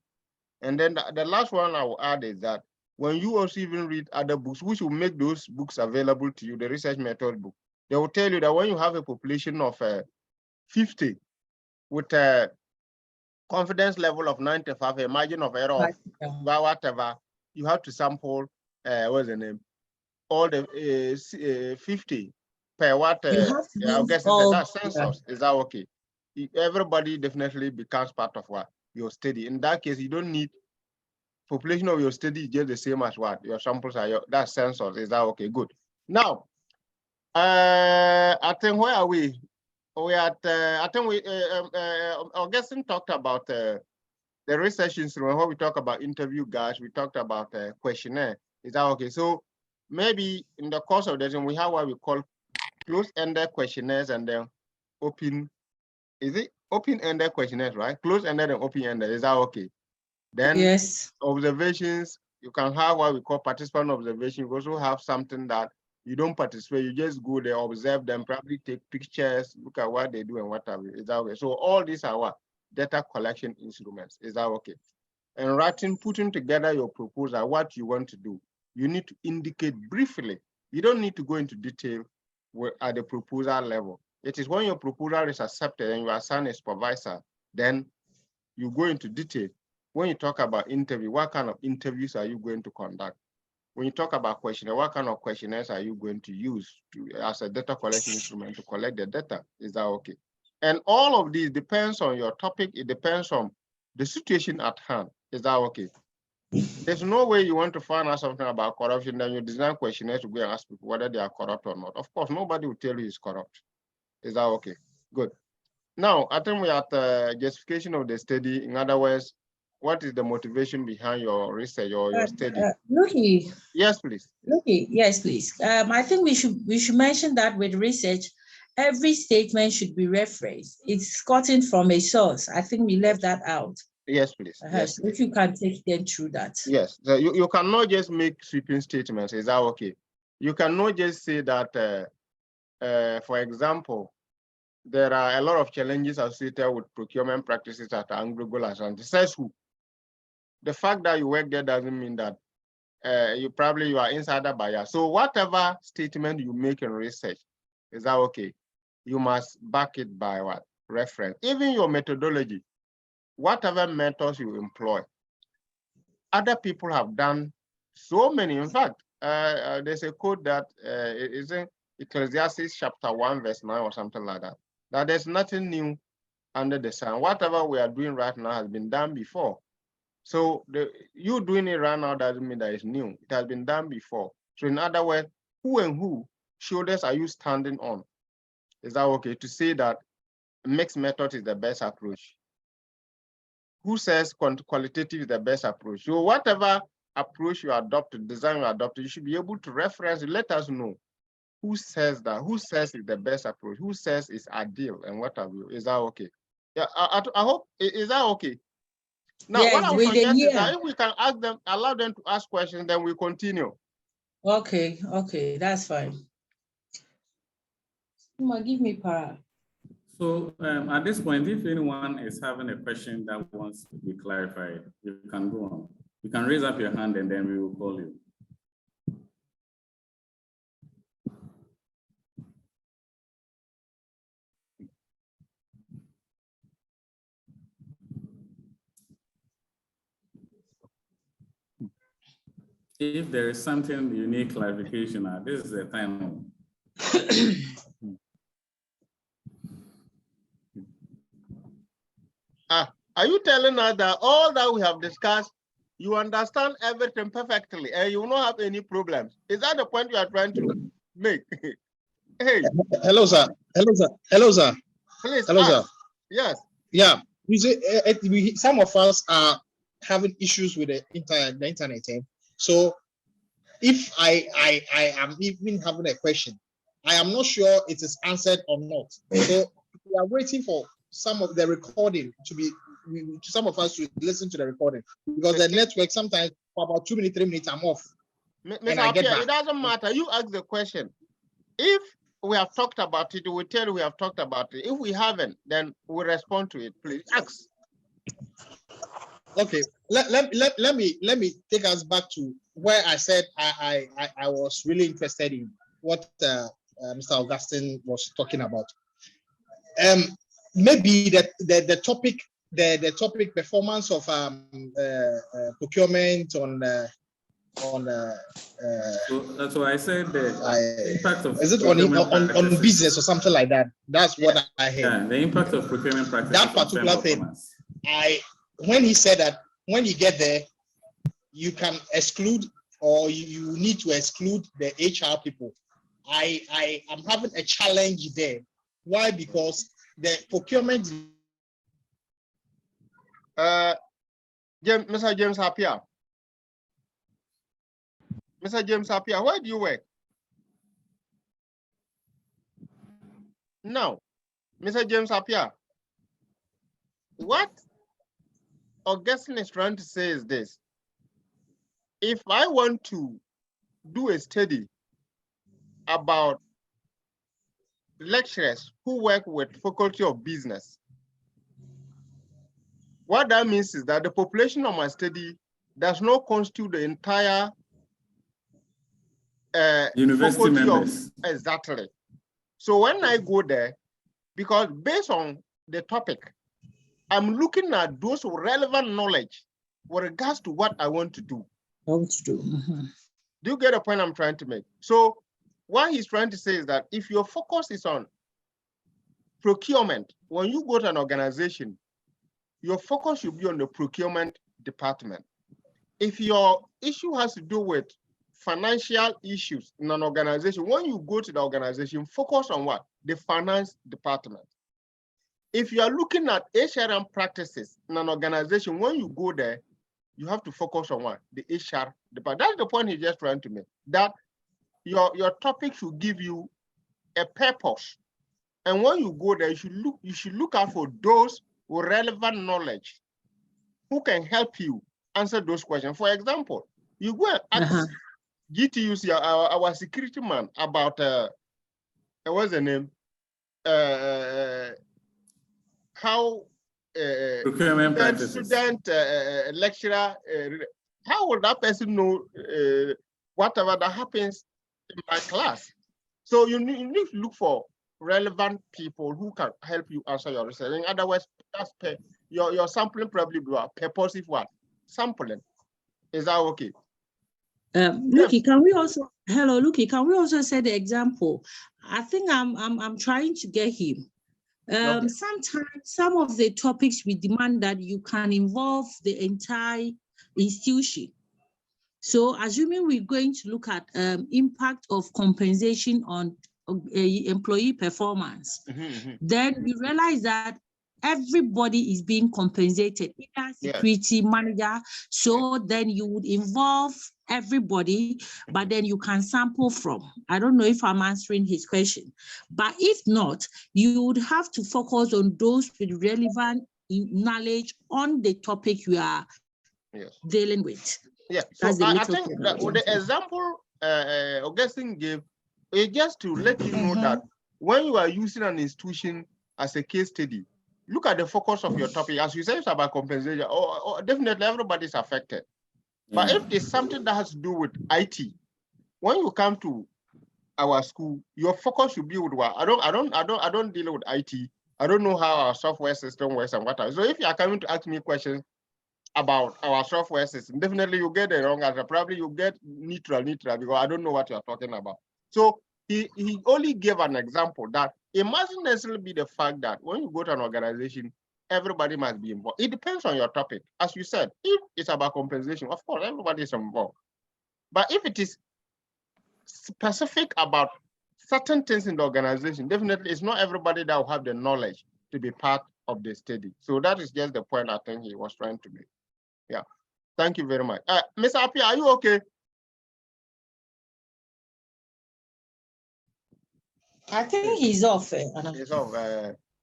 And then the last one I will add is that when you also even read other books, which will make those books available to you, the research method book, they will tell you that when you have a population of 50 with a confidence level of 95, a margin of error of whatever, you have to sample, what's the name? All the 50 per what, I guess that's census. Is that okay? Everybody definitely becomes part of what your study. In that case, you don't need population of your study is just the same as what your samples are. That census. Is that okay? Good. Now, I think where are we? We at I think we Augustine talked about the research instrument. When we talk about interview guides, we talked about questionnaire. Is that okay? So maybe in the course of this, we have what we call closed-ended questionnaires and then open. Is it open-ended questionnaires, right? Closed-ended and open-ended. Is that okay? Then yes, observations, You can have what we call participant observation. You also have something that you don't participate, you just go there, observe them, probably take pictures, look at what they do and whatever. Is that okay? So all these are what? Data collection instruments. Is that okay? And writing, putting together your proposal, what you want to do, you need to indicate briefly. You don't need to go into detail at the proposal level. It is when your proposal is accepted and you assign a supervisor, then you go into detail. When you talk about interview, what kind of interviews are you going to conduct? When you talk about questionnaire, what kind of questionnaires are you going to use as a data collection instrument to collect the data? Is that okay? And all of these depends on your topic. It depends on the situation at hand. Is that okay? There's no way you want to find out something about corruption, then you design questionnaires to go and ask people whether they are corrupt or not. Of course, nobody will tell you he's corrupt. Is that okay? Good. Now, I think we are at the justification of the study. In other words, what is the motivation behind your research or your study? Lucky. Yes, please. Lucky, yes, please. I think we should mention that with research, every statement should be referenced. It's gotten from a source. I think we left that out. Yes, please. Yes, so if you can take them through that. Yes, so you cannot just make sweeping statements. Is that okay? You cannot just say that, for example, there are a lot of challenges associated with procurement practices at AngloGold Ashanti. Says who? The fact that you work there doesn't mean that you are insider buyer. So whatever statement you make in research, is that okay? You must back it by what? Reference. Even your methodology, whatever methods you employ, other people have done so many. In fact, there's a quote that is in Ecclesiastes chapter 1, verse 9 or something like that, that there's nothing new under the sun. Whatever we are doing right now has been done before. So you doing it right now doesn't mean that it's new. It has been done before. So in other words, who shoulders are you standing on? Is that okay to say that mixed method is the best approach? Who says qualitative is the best approach? So whatever approach you adopt, design you adopt, you should be able to reference, let us know who says that, who says it's the best approach, who says it's ideal, and what have you. Is that okay? Yeah, I hope, is that okay? Now, yes, what I would suggest is that if we can ask them, allow them to ask questions, then we continue. Okay, that's fine. Give me power. So at this point, if anyone is having a question that wants to be clarified, you can go on. You can raise up your hand and then we will call you. If there is something you need clarification, this is the time. Are you telling us that all that we have discussed, you understand everything perfectly and you will not have any problems? Is that the point you are trying to make? Hey. Hello, sir. Hello, sir. Hello, sir. Please. Hello, sir. Yes. Yeah. You see, some of us are having issues with the internet. So if I am even having a question, I am not sure it is answered or not. So we are waiting for some of the recording to be, some of us to listen to the recording, because the network sometimes for about 2 minutes, 3 minutes, I'm off. Mr. Appiah, it doesn't matter. You ask the question. If we have talked about it, we tell you we have talked about it. If we haven't, then we'll respond to it. Please ask. Okay, let me take us back to where I said I was really interested in what Mr. Augustine was talking about. Maybe the topic, the topic performance of procurement on so that's why I said the impact of, is it on business or something like that? That's what I heard. Yeah, the impact of procurement practices. That particular thing, when he said that when you get there, you can exclude, or you need to exclude the HR people. I am having a challenge there. Why? Because the procurement. Mr. James Appiah. Mr. James Appiah, where do you work? No, Mr. James Appiah. What Augustine is trying to say is this. if I want to do a study about lecturers who work with Faculty of Business, what that means is that the population of my study does not constitute the entire university faculty members. Exactly. So when I go there, because based on the topic, I'm looking at those relevant knowledge with regards to what I want to do. Mm-hmm. Do you get the point I'm trying to make? So what he's trying to say is that if your focus is on procurement, when you go to an organization, your focus should be on the procurement department. If your issue has to do with financial issues in an organization, when you go to the organization, focus on what? The finance department. If you are looking at HRM practices in an organization, when you go there, you have to focus on what? The HR department. That's the point he's just trying to make, that your topic should give you a purpose. And when you go there, you should look out for those with relevant knowledge who can help you answer those questions. For example, you go and ask GTUC, our security man, about what's the name? How procurement practices. Student, lecturer, how will that person know whatever that happens in my class? So you need to look for relevant people who can help you answer your research. In other words, that's your sampling probably be a purposive one. Sampling. Is that okay? Lucky, can we also Lucky, can we also say the example? I think I'm trying to get him. Okay. Sometimes some of the topics we demand that you can involve the entire institution. So assuming we're going to look at impact of compensation on employee performance, then we realize that everybody is being compensated, either security manager. So then you would involve everybody, but then you can sample from. I don't know if I'm answering his question, but if not, you would have to focus on those with relevant knowledge on the topic you are dealing with. Yeah, so I think that with the example Augustine gave, it's just to let you know that when you are using an institution as a case study, look at the focus of your topic. As you say, it's about compensation. Definitely everybody's affected. But if it's something that has to do with IT, when you come to our school, your focus should be with what? I don't deal with IT. I don't know how our software system works and what else. So if you are coming to ask me questions about our software system, definitely you get the wrong answer. Probably you get neutral because I don't know what you're talking about. So he only gave an example that it mustn't necessarily be the fact that when you go to an organization, everybody must be involved. It depends on your topic. As you said, if it's about compensation, of course, everybody is involved. But if it is specific about certain things in the organization, definitely it's not everybody that will have the knowledge to be part of the study. So that is just the point I think he was trying to make. Yeah, thank you very much. Ms. Appiah, are you okay? I think he's off. He's off.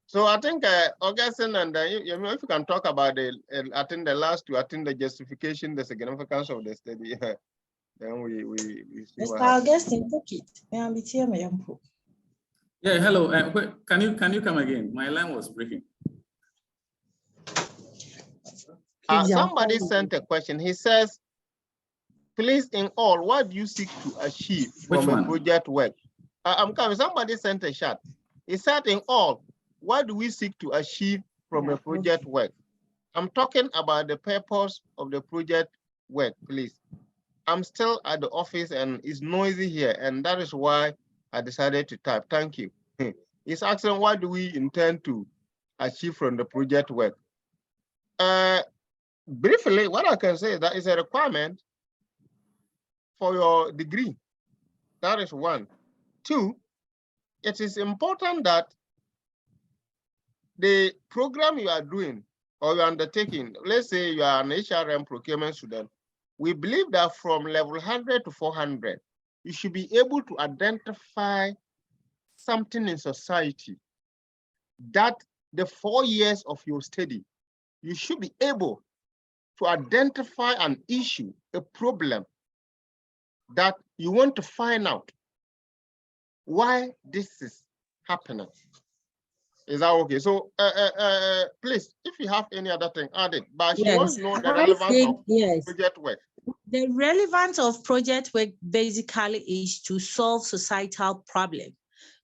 So I think Augustine and if you can talk about I think the last two, I think the justification, the significance of the study. Then we see Mr. Augustine, take it. Yeah, hello. Can you come again? My line was breaking. Somebody sent a question. He says, please, in all, what do you seek to achieve from a project work? I'm coming. Somebody sent a chat. He said, in all, what do we seek to achieve from a project work? I'm talking about the purpose of the project work, please. I'm still at the office and it's noisy here, and that is why I decided to type. Thank you. He's asking, what do we intend to achieve from the project work? Briefly, what I can say is that is a requirement for your degree. That is one. Two, it is important that the program you are doing or you're undertaking, let's say you are an HRM procurement student, we believe that from level 100 to 400, you should be able to identify something in society that the 4 years of your study, you should be able to identify an issue, a problem that you want to find out why this is happening. Is that okay? So please, if you have any other thing, add it. But she wants to know the relevance of project work. The relevance of project work basically is to solve societal problems.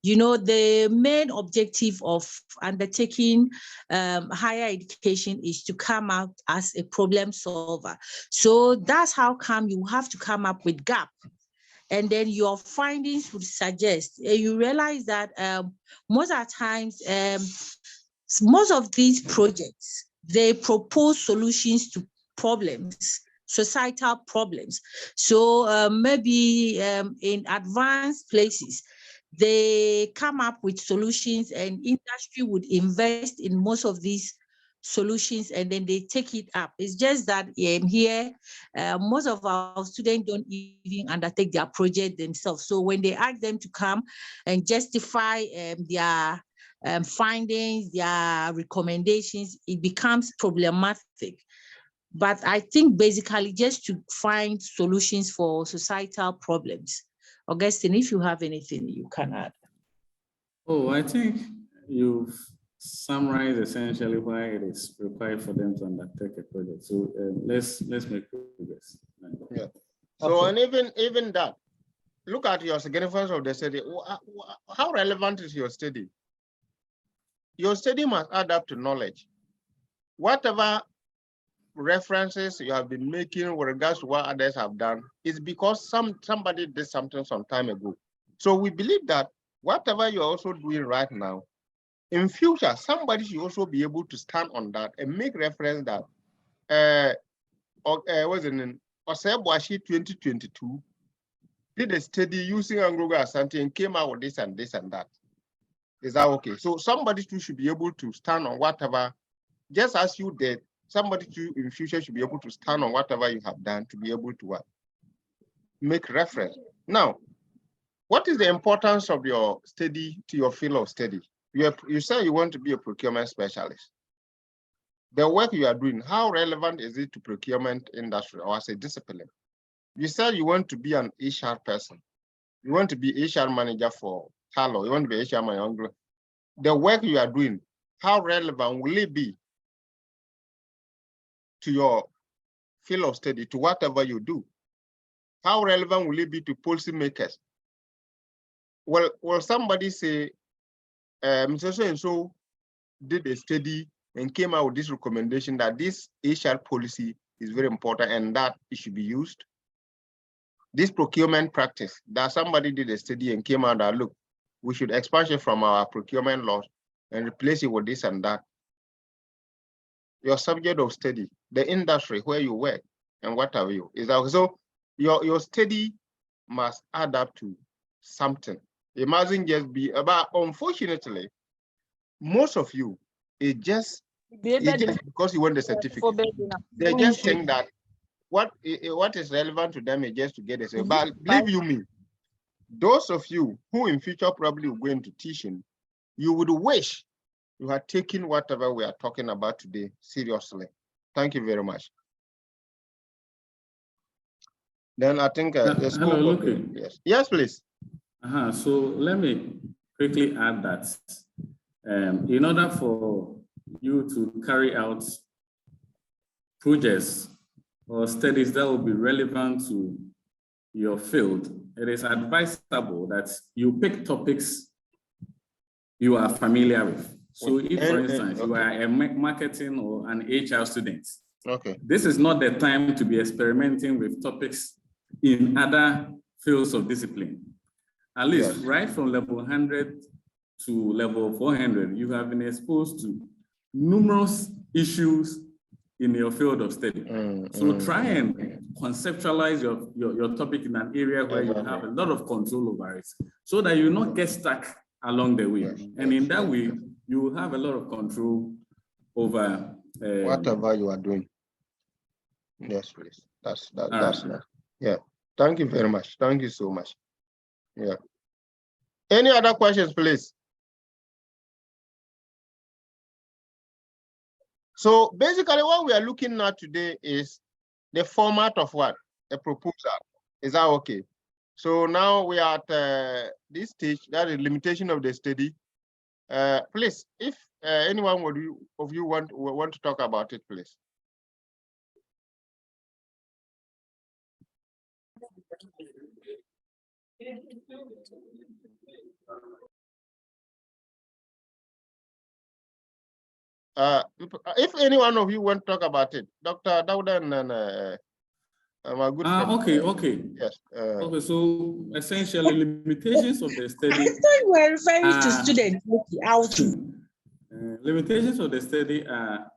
You know, the main objective of undertaking higher education is to come out as a problem solver. So that's how come you have to come up with gap. And then your findings would suggest, you realize that most of the times, most of these projects, they propose solutions to problems, societal problems. So maybe in advanced places, they come up with solutions and industry would invest in most of these solutions and then they take it up. It's just that here, most of our students don't even undertake their project themselves. So when they ask them to come and justify their findings, their recommendations, it becomes problematic. But I think basically just to find solutions for societal problems. Augustine, if you have anything you can add. Oh, I think you've summarized essentially why it is required for them to undertake a project. So let's make progress. Yeah. So and even that, look at your significance of the study. How relevant is your study? Your study must add up to knowledge. Whatever references you have been making with regards to what others have done is because somebody did something some time ago. So we believe that whatever you're also doing right now, in future, somebody should also be able to stand on that and make reference that was in Oseboashi 2022 did a study using Angroga Asante and came out with this and this and that. Is that okay? So somebody too should be able to stand on whatever, just as you did, somebody too in future should be able to stand on whatever you have done to be able to what? Make reference. Now, what is the importance of your study to your field of study? You say you want to be a procurement specialist. The work you are doing, how relevant is it to procurement industry or as a discipline? You said you want to be an HR person. You want to be HR manager for Talo. You want to be HR manager. The work you are doing, how relevant will it be to your field of study, to whatever you do? How relevant will it be to policymakers? Well, will somebody say, Mr. So-and-so did a study and came out with this recommendation that this HR policy is very important and that it should be used? This procurement practice, that somebody did a study and came out that, look, we should expand it from our procurement laws and replace it with this and that. Your subject of study, the industry where you work and what have you, is that so your study must add up to something. It mustn't just be about, unfortunately, most of you, it's just because you want the certificate. They just think that what is relevant to them is just to get a certificate. But believe you me, those of you who in future probably will go into teaching, you would wish you had taken whatever we are talking about today seriously. Thank you very much. Then I think hello, yes. Yes, please. So let me quickly add that in order for you to carry out projects or studies that will be relevant to your field, it is advisable that you pick topics you are familiar with. So if, for instance, you are a marketing or an HR student, this is not the time to be experimenting with topics in other fields of discipline. At least right from level 100 to level 400, you have been exposed to numerous issues in your field of study. So try and conceptualize your topic in an area where you have a lot of control over it, so that you not get stuck along the way. And in that way, you will have a lot of control over whatever you are doing. Yes, please. That's nice. Yeah. Thank you very much. Thank you so much. Yeah. Any other questions, please? So basically what we are looking at today is the format of what? A proposal. Is that okay? So now we are at this stage, that is limitation of the study. Please, if anyone of you want to talk about it, please. If any one of you want to talk about it, Dr. Dawda and my good friend. Okay. Yes. Okay, so essentially limitations of the study. I thought you were referring to students. Limitations of the study are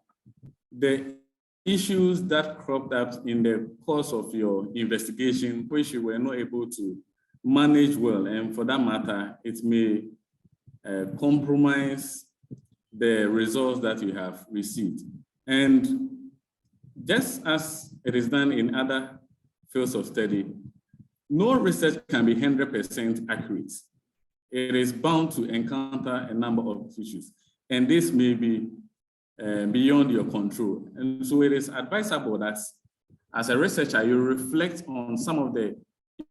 the issues that cropped up in the course of your investigation, which you were not able to manage well, and for that matter, it may compromise the results that you have received. And just as it is done in other fields of study, no research can be 100% accurate. It is bound to encounter a number of issues, and this may be beyond your control. And so it is advisable that as a researcher, you reflect on some of the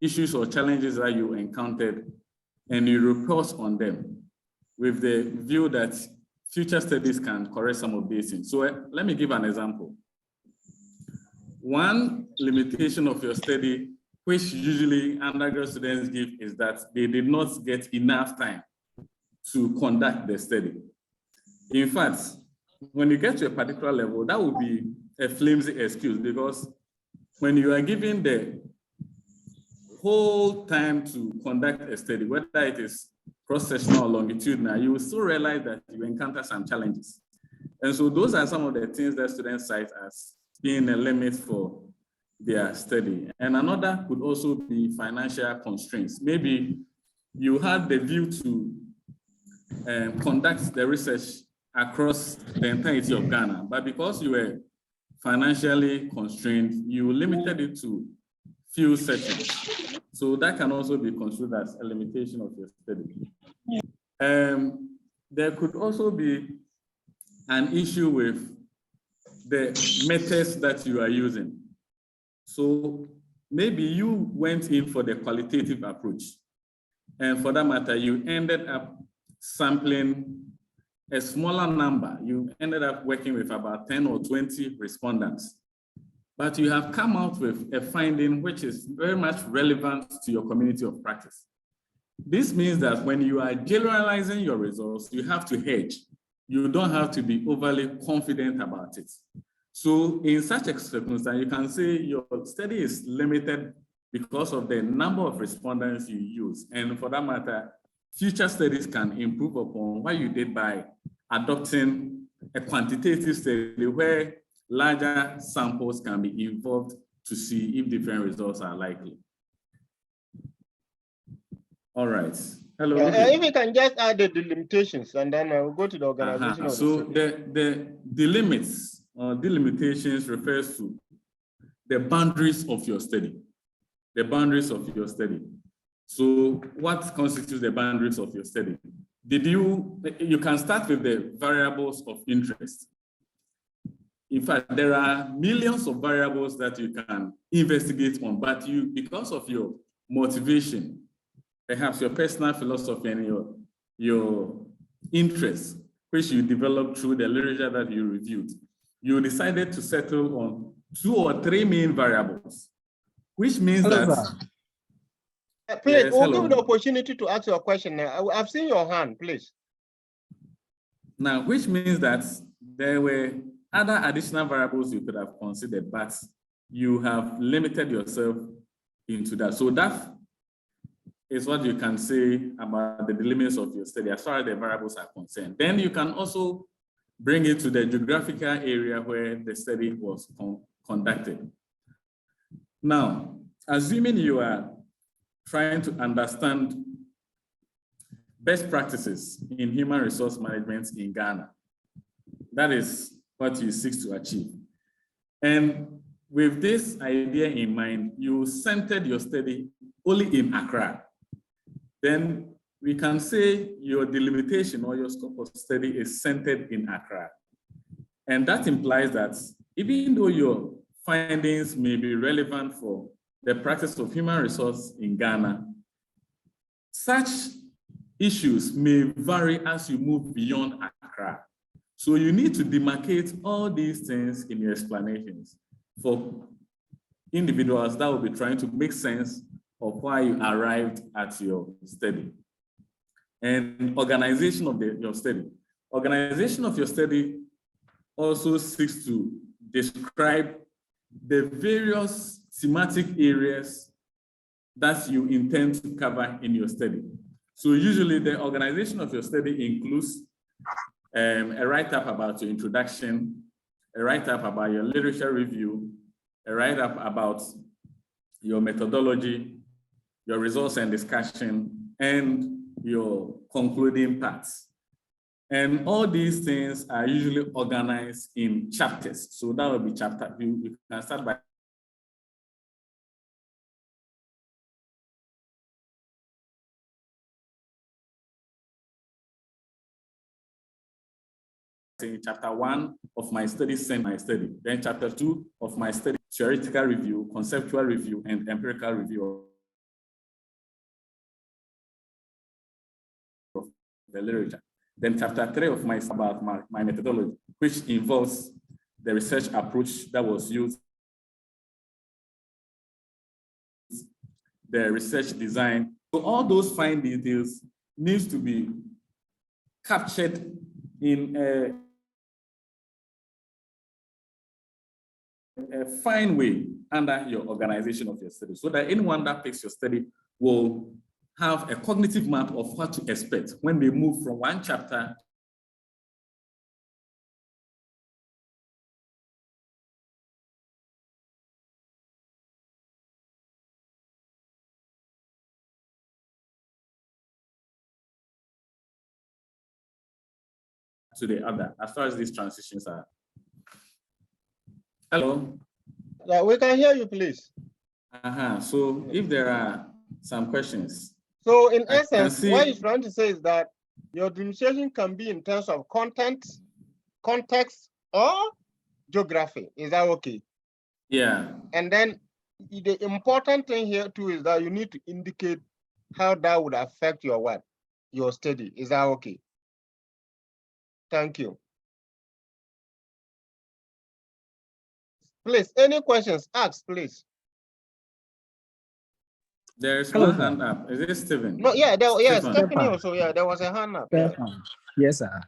issues or challenges that you encountered and you report on them with the view that future studies can correct some of these things. So let me give an example. One limitation of your study, which usually undergraduate students give, is that they did not get enough time to conduct the study. In fact, when you get to a particular level, that would be a flimsy excuse, because when you are given the whole time to conduct a study, whether it is cross-sectional or longitudinal, you will still realize that you encounter some challenges. And so those are some of the things that students cite as being a limit for their study. And another could also be financial constraints. Maybe you had the view to conduct the research across the entirety of Ghana, but because you were financially constrained, you limited it to few sections. So that can also be considered as a limitation of your study. There could also be an issue with the methods that you are using. So maybe you went in for the qualitative approach, and for that matter, you ended up sampling a smaller number. You ended up working with about 10 or 20 respondents, but you have come out with a finding which is very much relevant to your community of practice. This means that when you are generalizing your results, you have to hedge. You don't have to be overly confident about it. So in such a circumstance, you can say your study is limited because of the number of respondents you use. And for that matter, future studies can improve upon what you did by adopting a quantitative study where larger samples can be involved to see if different results are likely. All right. Hello. If you can just add the limitations, and then we'll go to the organization. So the limits or delimitations refers to the boundaries of your study. The boundaries of your study. So what constitutes the boundaries of your study? You can start with the variables of interest. In fact, there are millions of variables that you can investigate on, but because of your motivation, perhaps your personal philosophy and your interests, which you developed through the literature that you reviewed, you decided to settle on 2 or 3 main variables, which means that... Please, yes, we'll give you the opportunity to ask your question now. I've seen your hand, please. Now, which means that there were other additional variables you could have considered, but you have limited yourself into that. So that is what you can say about the limits of your study as far as the variables are concerned. Then you can also bring it to the geographical area where the study was conducted. Now, assuming you are trying to understand best practices in human resource management in Ghana, that is what you seek to achieve. And with this idea in mind, you centered your study only in Accra. Then we can say your delimitation or your scope of study is centered in Accra. And that implies that even though your findings may be relevant for the practice of human resource in Ghana, such issues may vary as you move beyond Accra. So you need to demarcate all these things in your explanations for individuals that will be trying to make sense of why you arrived at your study. And organization of your study. Organization of your study also seeks to describe the various thematic areas that you intend to cover in your study. So usually the organization of your study includes a write-up about your introduction, a write-up about your literature review, a write-up about your methodology, your results and discussion, and your concluding parts. And all these things are usually organized in chapters. So that will be chapter, you can start by saying chapter 1 of my study, then chapter 2 of my study, theoretical review, conceptual review, and empirical review of the literature. Then chapter 3 of about my methodology, which involves the research approach that was used, the research design. So all those fine details needs to be captured in a fine way under your organization of your study, so that anyone that picks your study will have a cognitive map of what to expect when they move from one chapter to the other, as far as these transitions are. Hello? Yeah, we can hear you, please. So if there are some questions. So in essence, what you're trying to say is that your demonstration can be in terms of content, context, or geography. Is that okay? Yeah. And then the important thing here too is that you need to indicate how that would affect your what? Your study. Is that okay? Thank you. Please, any questions? Ask, please. There's one hand up. Is it Stephen? No, yeah, Stephanie also. Yeah, there was a hand up. Yeah. Yes, sir.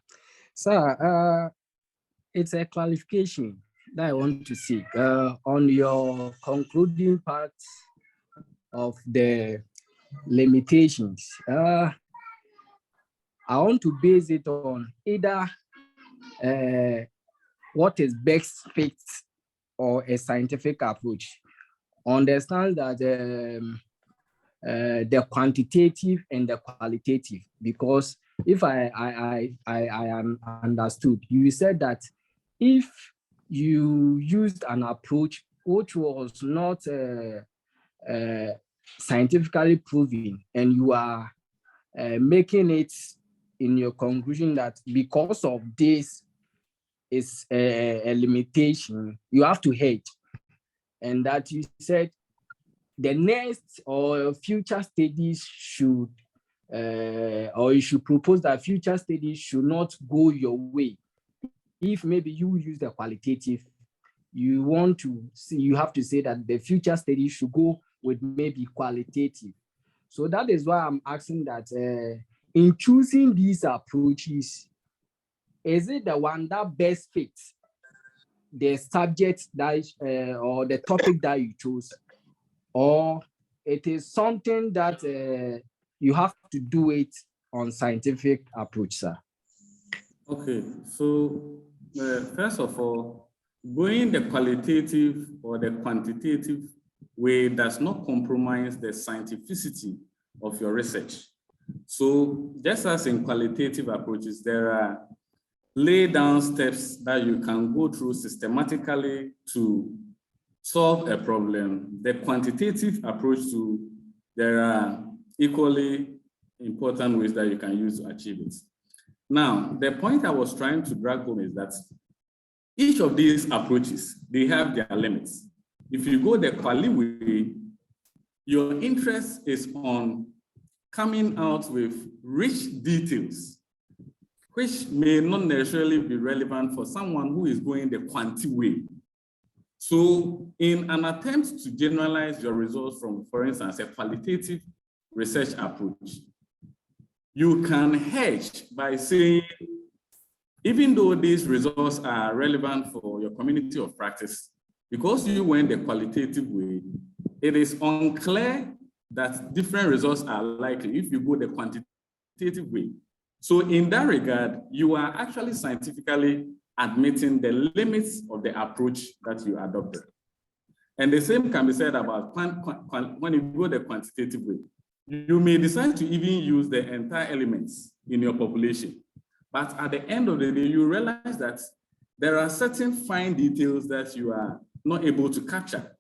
Sir, it's a clarification that I want to seek on your concluding part of the limitations. I want to base it on either what is best fit or a scientific approach. Understand that the quantitative and the qualitative, because if I am understood, you said that if you used an approach which was not scientifically proven, and you are making it in your conclusion that because of this is a limitation, you have to hedge, and that you said the next or future studies should, or you should propose that future studies should not go your way. If maybe you use the qualitative, you want to see, you have to say that the future studies should go with maybe qualitative. So that is why I'm asking that in choosing these approaches, is it the one that best fits the subject that or the topic that you chose, or it is something that you have to do it on scientific approach, sir? Okay, so first of all, going the qualitative or the quantitative way does not compromise the scientificity of your research. So just as in qualitative approaches, there are lay down steps that you can go through systematically to solve a problem. The quantitative approach to, there are equally important ways that you can use to achieve it. Now, the point I was trying to drag home is that each of these approaches, they have their limits. If you go the Kwali way, your interest is on coming out with rich details, which may not necessarily be relevant for someone who is going the Kwanti way. So in an attempt to generalize your results from, for instance, a qualitative research approach, you can hedge by saying, even though these results are relevant for your community of practice, because you went the qualitative way, it is unclear that different results are likely if you go the quantitative way. So in that regard, you are actually scientifically admitting the limits of the approach that you adopted. And the same can be said about when you go the quantitative way. You may decide to even use the entire elements in your population. But at the end of the day, you realize that there are certain fine details that you are not able to capture.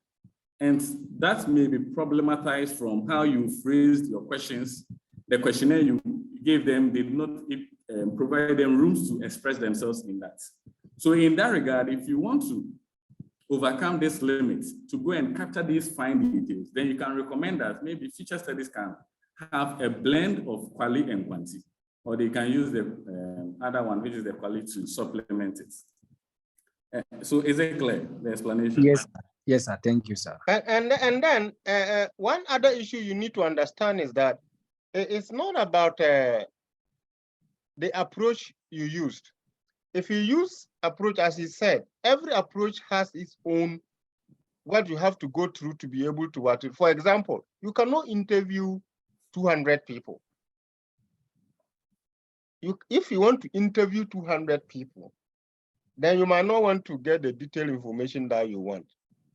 And that may be problematized from how you phrased your questions. The questionnaire you gave them did not provide them rooms to express themselves in that. So in that regard, if you want to overcome this limit to go and capture these fine details, then you can recommend that maybe future studies can have a blend of quali and quanti, or they can use the other one, which is the quali, to supplement it. So is it clear, the explanation? Yes, yes, sir. Thank you, sir. And then one other issue you need to understand is that it's not about the approach you used. If you use approach, as he said, every approach has its own, what you have to go through to be able to what. For example, you cannot interview 200 people. If you want to interview 200 people, then you might not want to get the detailed information that you want.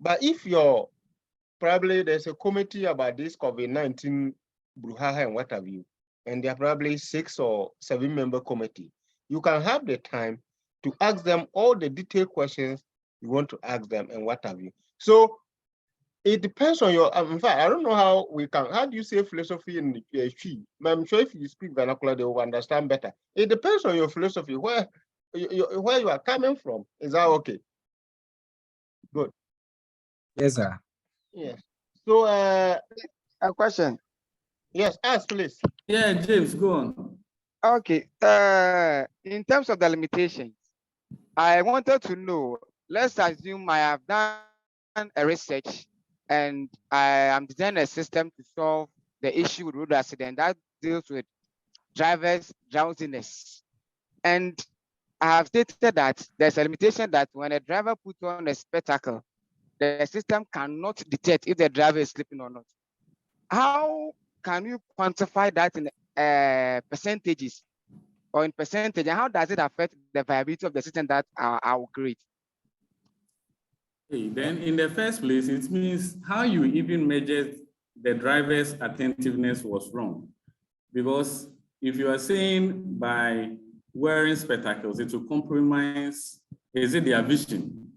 But if you're probably there's a committee about this COVID-19 brouhaha and what have you, and they're probably 6 or 7 member committee, you can have the time to ask them all the detailed questions you want to ask them and what have you. So it depends on your, in fact, I don't know how do you say philosophy in PhD? I'm sure if you speak vernacular, they will understand better. It depends on your philosophy, where you are coming from. Is that okay? Good. Yes, sir. Yes. So A question. yes, ask please. Yeah, James, go on. Okay. In terms of the limitations, I wanted to know, let's assume I have done a research and I am designing a system to solve the issue with road accident that deals with drivers' drowsiness. And I have stated that there's a limitation that when a driver puts on a spectacle, the system cannot detect if the driver is sleeping or not. How can you quantify that in percentages or in percentage? And how does it affect the viability of the system that I will create? Okay, then in the first place, it means how you even measured the driver's attentiveness was wrong. Because if you are saying by wearing spectacles, it will compromise, is it their vision?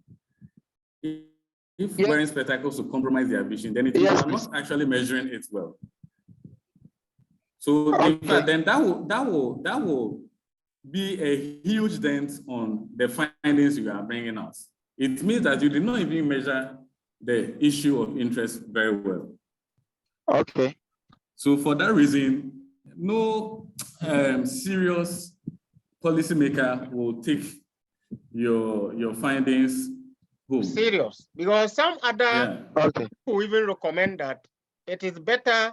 If wearing spectacles will compromise their vision, then it is not actually measuring it well. So in fact, then that will be a huge dent on the findings you are bringing out. It means that you did not even measure the issue of interest very well. Okay. So for that reason, no serious policymaker will take your findings home. Serious, because some other people even recommend that it is better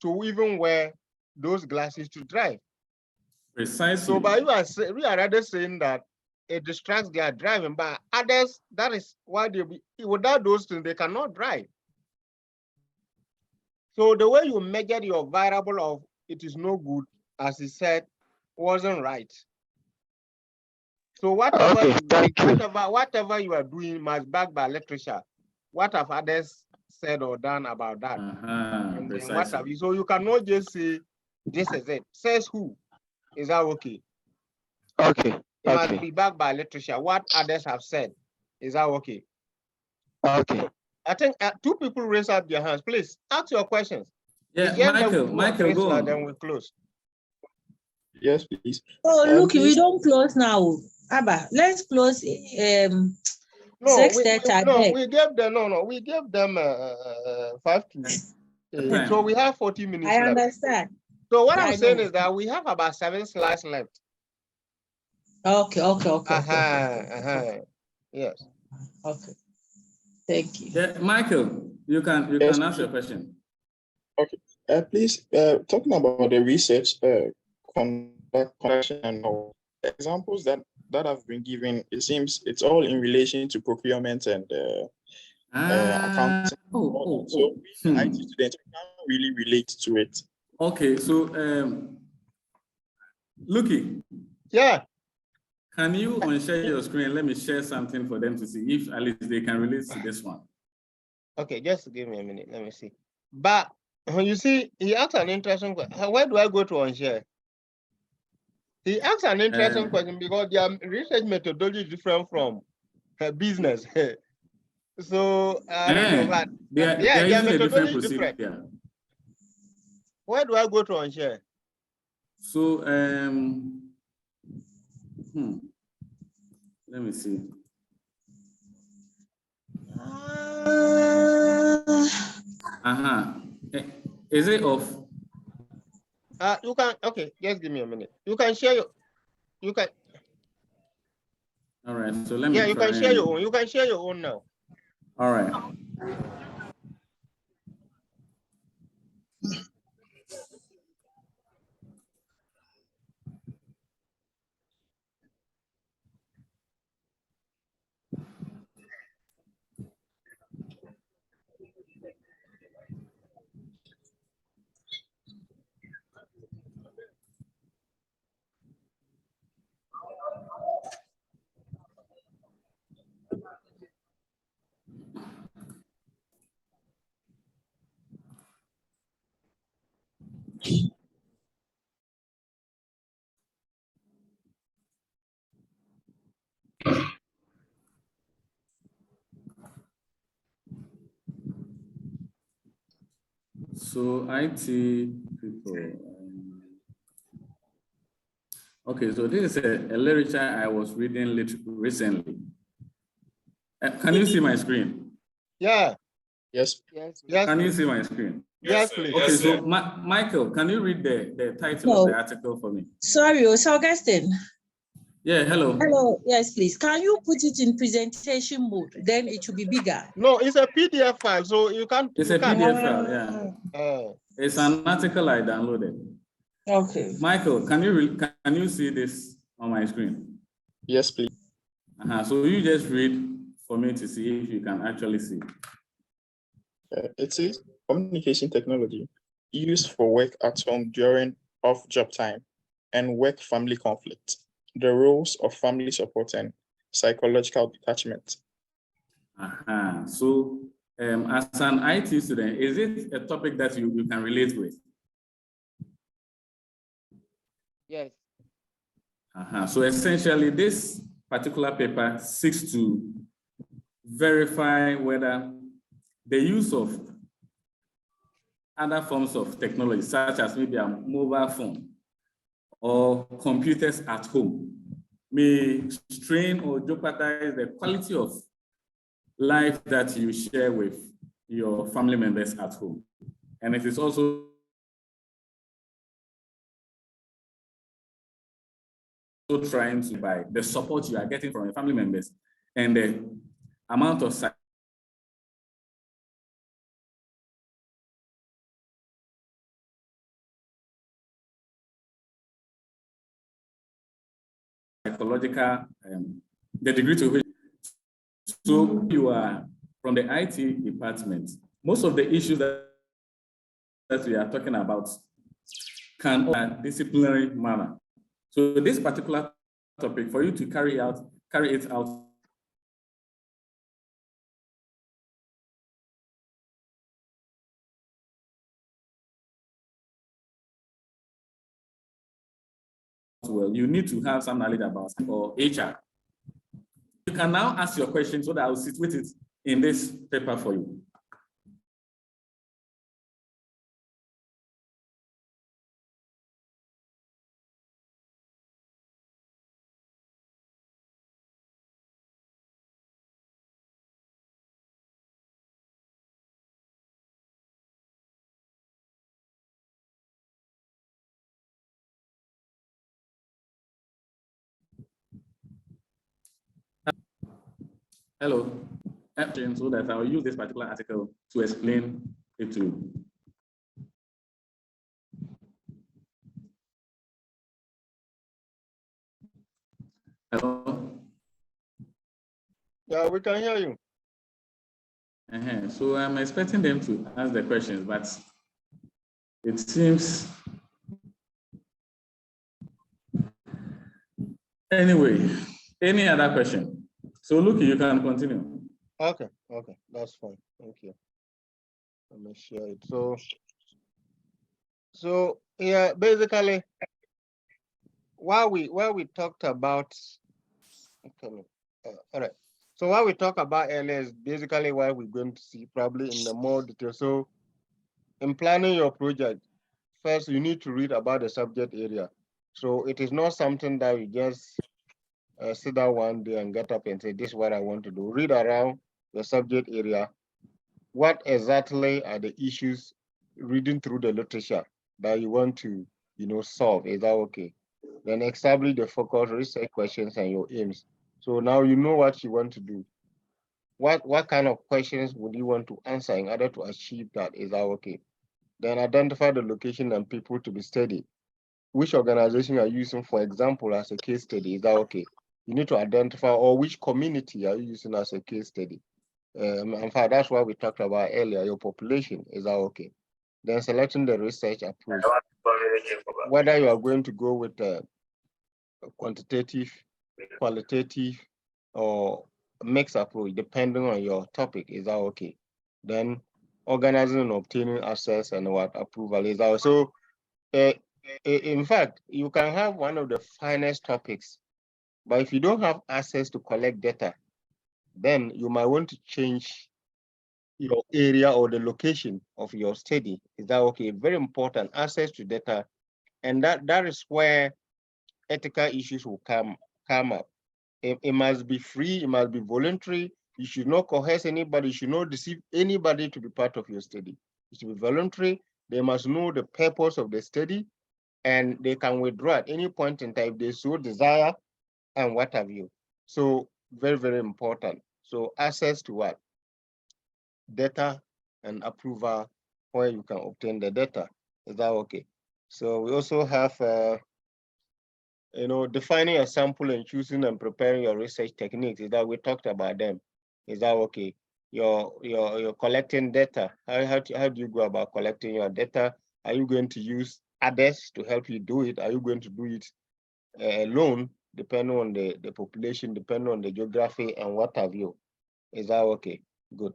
to even wear those glasses to drive. Precisely. So by we are rather saying that it distracts their driving, but others, that is why they without those things they cannot drive. So the way you measured your variable of it is no good, as he said, wasn't right. So whatever whatever you are doing must back by literature. What have others said or done about that? And then what have you? So you cannot just say this is it. Says who? Is that okay? Okay. It must be backed by literature. What others have said. Is that okay? Okay. I think 2 people raise up their hands. Please ask your questions. Yeah, Michael, go on. Then we close. Yes, please. Oh, look, we don't close now. Abba, let's close No, 6:30. we gave them 5 to so we have 40 minutes I left. understand. So what Yeah, I'm I saying know. is that we have about 7 slides left. Okay. Yes. Okay. Thank you. Yeah, Michael, you can Yes. ask your question. Okay. Please, talking about the research, conduction and all examples that have been given, it seems it's all in relation to procurement and accounting. So IT students can't really relate to it. Okay, so Lucky. Yeah. Can you unshare your screen? Let me share something for them to see if at least they can relate to this one. Okay, just give me a minute. Let me see. But you see, he asked an interesting question. Where do I go to unshare? He asked an interesting question because their research methodology is different from business. So I don't know what. Their methodology is different. Where do I go to unshare? So let me see. Is it off? You can, okay, just give me a minute. You can share your, you can. All right, so let me. Yeah, you can share your own. You can share your own now. All right. So IT people. Okay, so this is a literature I was reading recently. Can you see my screen? Yeah. Yes. Can you see my screen? Yes, please. Okay, so Michael, can you read the title of the article for me? Sorry, it's Augustine. Yeah, hello. Hello, yes, please. Can you put it in presentation mode? Then it will be bigger. No, it's a PDF file, so you can't. It's a PDF file, yeah. It's an article I downloaded. Okay. Michael, can you see this on my screen? Yes, please. So you just read for me to see if you can actually see. It says communication technology used for work at home during off-job time and work-family conflict. The roles of family support and psychological detachment. So as an IT student, is it a topic that you can relate with? Yes. So essentially, this particular paper seeks to verify whether the use of other forms of technology, such as maybe a mobile phone or computers at home, may strain or jeopardize the quality of life that you share with your family members at home. And it is also trying to buy the support you are getting from your family members and the amount of psychological, the degree to which, so you are from the IT department, most of the issues that we are talking about can be a disciplinary manner. So this particular topic, for you to carry it out well, you need to have some knowledge about or HR. You can now ask your question so that I'll sit with it in this paper for you. Hello. So that I'll use this particular article to explain it to you. Hello. Yeah, we can hear you. So I'm expecting them to ask the questions, but it seems. Anyway, any other question? So look, you can continue. Okay, that's fine. Thank you. Let me share it. So yeah, basically, while we talked about, okay, all right. So what we talked about earlier is basically what we're going to see probably in the more detail. So in planning your project, first you need to read about the subject area. So it is not something that you just sit down one day and get up and say, this is what I want to do. Read around the subject area. What exactly are the issues, reading through the literature that you want to, solve? Is that okay? Then establish the focus, research questions and your aims. So now you know what you want to do. What kind of questions would you want to answer in order to achieve that? Is that okay? Then identify the location and people to be studied. Which organization you are using, for example, as a case study? Is that okay? You need to identify, or which community are you using as a case study? In fact, that's what we talked about earlier, your population. Is that okay? Then selecting the research approach. Whether you are going to go with a quantitative, qualitative, or mixed approach, depending on your topic. Is that okay? Then organizing and obtaining access and what approval is that. So in fact, you can have one of the finest topics, but if you don't have access to collect data, then you might want to change your area or the location of your study. Is that okay? Very important, access to data. And that is where ethical issues will come up. It must be free, it must be voluntary. You should not coerce anybody, you should not deceive anybody to be part of your study. It should be voluntary. They must know the purpose of the study, and they can withdraw at any point in time if they so desire and what have you. So very, very important. So access to what? Data and approval where you can obtain the data. Is that okay? So we also have defining a sample and choosing and preparing your research techniques. Is that we talked about them? Is that okay? You're collecting data. How do you go about collecting your data? Are you going to use others to help you do it? Are you going to do it alone, depending on the population, depending on the geography and what have you? Is that okay? Good.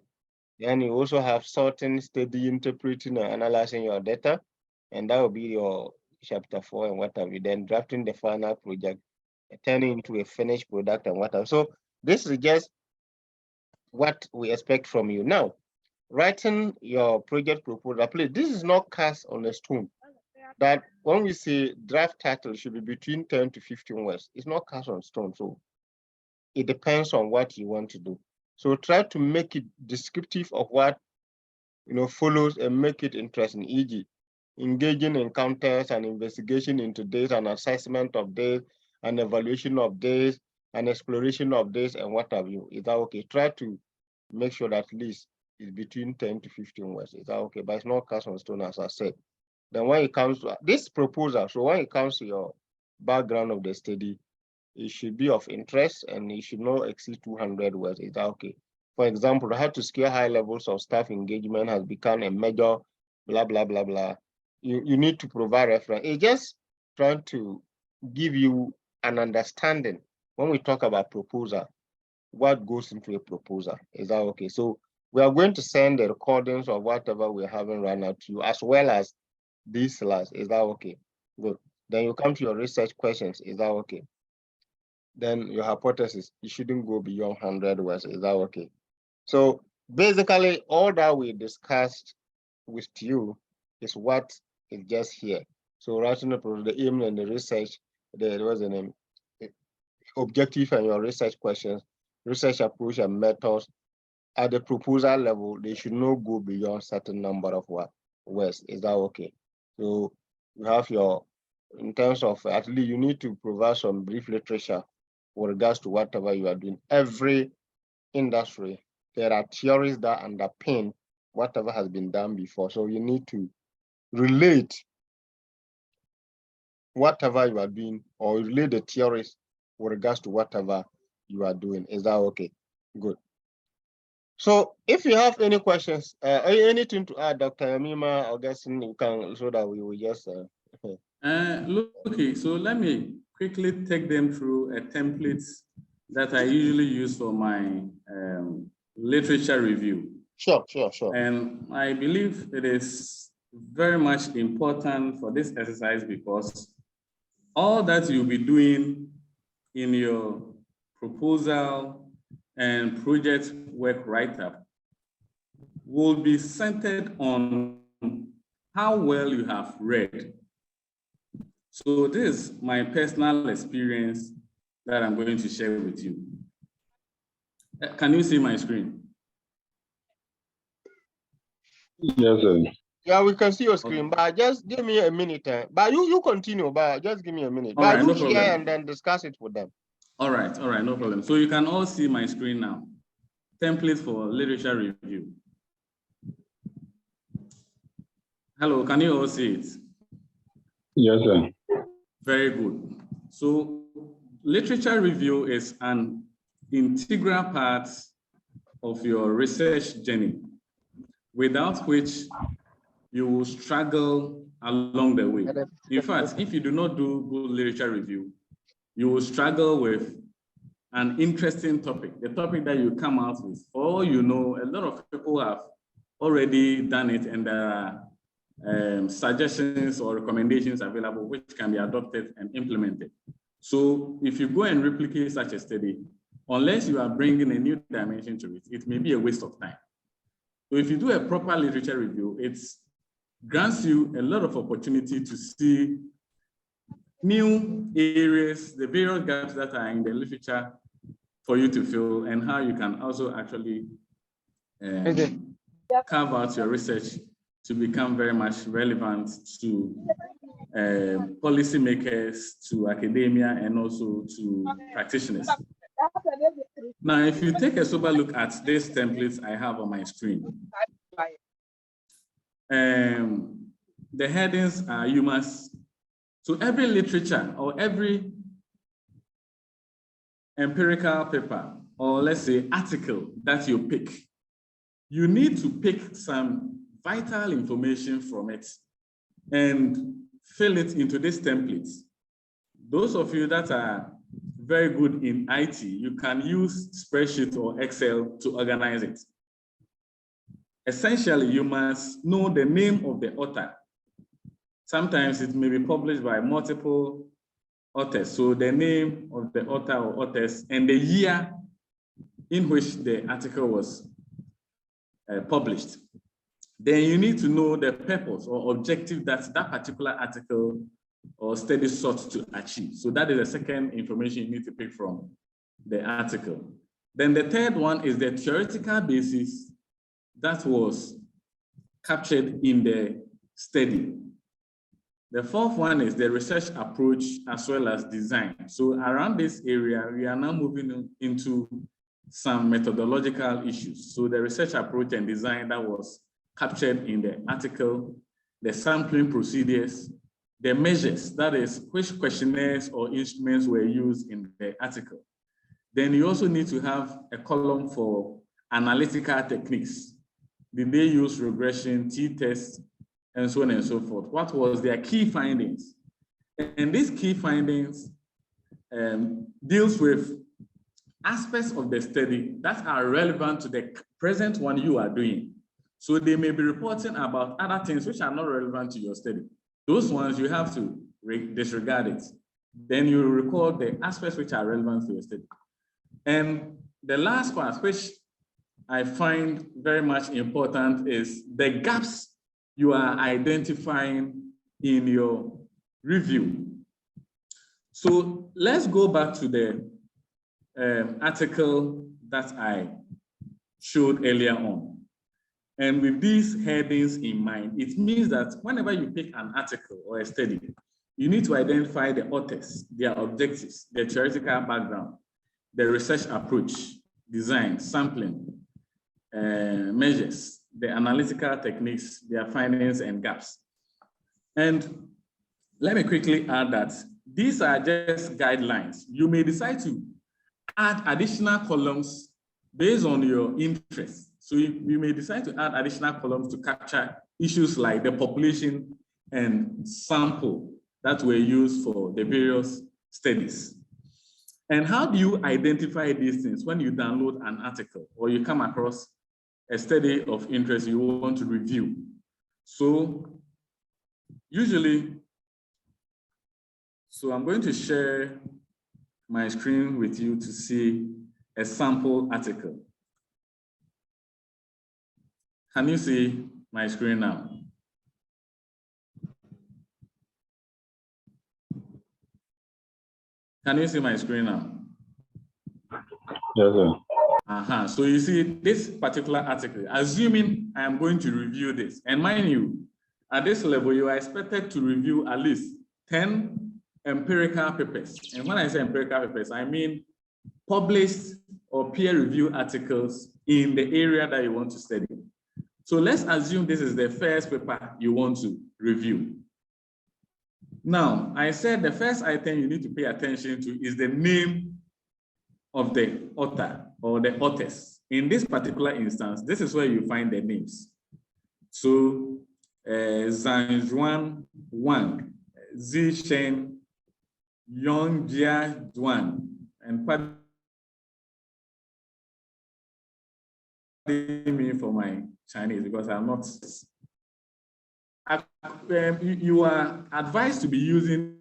Then you also have sorting, study, interpreting, and analyzing your data, and that will be your chapter 4 and what have you. Then drafting the final project, turning into a finished product and what have. So this is just what we expect from you. Now, writing your project proposal, please, this is not cast on a stone. That when we say draft title should be between 10 to 15 words, it's not cast on stone. So it depends on what you want to do. So try to make it descriptive of what follows and make it interesting, e.g., engaging encounters and investigation into data and assessment of data and evaluation of data and exploration of data and what have you. Is that okay? Try to make sure that at least is between 10 to 15 words. Is that okay? But it's not cast on stone, as I said. Then when it comes to this proposal, so when it comes to your background of the study, it should be of interest and it should not exceed 200 words. Is that okay? For example, how to scale high levels of staff engagement has become a major blah, blah, blah, blah. You need to provide reference. It's just trying to give you an understanding when we talk about proposal, what goes into a proposal. Is that okay? So we are going to send the recordings of whatever we're having right now to you, as well as these slides. Is that okay? Good. Then you come to your research questions. Is that okay? Then your hypothesis, you shouldn't go beyond 100 words. Is that okay? So basically, all that we discussed with you is what is just here. So writing the aim and the research, what's the name? Objective and your research questions, research approach and methods. At the proposal level, they should not go beyond certain number of words. Is that okay? So you have in terms of, at least you need to provide some brief literature with regards to whatever you are doing. Every industry, there are theories that underpin whatever has been done before. So you need to relate whatever you are doing, or relate the theories with regards to whatever you are doing. Is that okay? Good. So if you have any questions, anything to add, Dr. Yamima, Augustine, you can, so that we will just. Okay, so let me quickly take them through a template that I usually use for my literature review. Sure. And I believe it is very much important for this exercise because all that you'll be doing in your proposal and project work write-up will be centered on how well you have read. So this is my personal experience that I'm going to share with you. Can you see my screen? Yes, sir. Yeah, we can see your screen, but just give me a minute. But you continue, but just give me a minute. All But right, you no share problem. and then discuss it with them. All right, no problem. So you can all see my screen now. Template for literature review. Hello, can you all see it? Yes, sir. Very good. So literature review is an integral part of your research journey, without which you will struggle along the way. In fact, if you do not do good literature review, you will struggle with an interesting topic, the topic that you come out with. For all you know, a lot of people have already done it, and there are suggestions or recommendations available which can be adopted and implemented. So if you go and replicate such a study, unless you are bringing a new dimension to it, it may be a waste of time. So if you do a proper literature review, it grants you a lot of opportunity to see new areas, the various gaps that are in the literature for you to fill, and how you can also actually carve out your research to become very much relevant to policymakers, to academia, and also to practitioners. Now, if you take a sober look at these templates I have on my screen, the headings are, you must, so every literature or every empirical paper, or let's say article that you pick, you need to pick some vital information from it and fill it into these templates. Those of you that are very good in IT, you can use spreadsheet or Excel to organize it. Essentially, you must know the name of the author. Sometimes it may be published by multiple authors. So the name of the author or authors and the year in which the article was published. Then you need to know the purpose or objective that that particular article or study sought to achieve. So that is the second information you need to pick from the article. Then the third one is the theoretical basis that was captured in the study. The fourth one is the research approach as well as design. So around this area, we are now moving into some methodological issues. So the research approach and design that was captured in the article, the sampling procedures, the measures, that is, which questionnaires or instruments were used in the article. Then you also need to have a column for analytical techniques. Did they use regression, t-tests, and so on and so forth? What was their key findings? And these key findings deals with aspects of the study that are relevant to the present one you are doing. So they may be reporting about other things which are not relevant to your study. Those ones you have to disregard it. Then you record the aspects which are relevant to your study. And the last part, which I find very much important, is the gaps you are identifying in your review. So let's go back to the article that I showed earlier on. And with these headings in mind, it means that whenever you pick an article or a study, you need to identify the authors, their objectives, their theoretical background, the research approach, design, sampling, measures, the analytical techniques, their findings and gaps. And let me quickly add that these are just guidelines. You may decide to add additional columns based on your interests. So you may decide to add additional columns to capture issues like the population and sample that were used for the various studies. And how do you identify these things when you download an article or you come across a study of interest you want to review? So usually, so I'm going to share my screen with you to see a sample article. Can you see my screen now? Can you see my screen now? Yes, sir. So you see this particular article, assuming I am going to review this, and mind you, at this level, you are expected to review at least 10 empirical papers. And when I say empirical papers, I mean published or peer-reviewed articles in the area that you want to study. So let's assume this is the first paper you want to review. Now, I said the first item you need to pay attention to is the name of the author or the authors. In this particular instance, this is where you find the names. So, Zhang Wang, Zishen, Yongjia Duan, and pardon me for my Chinese because I'm not. You are advised to be using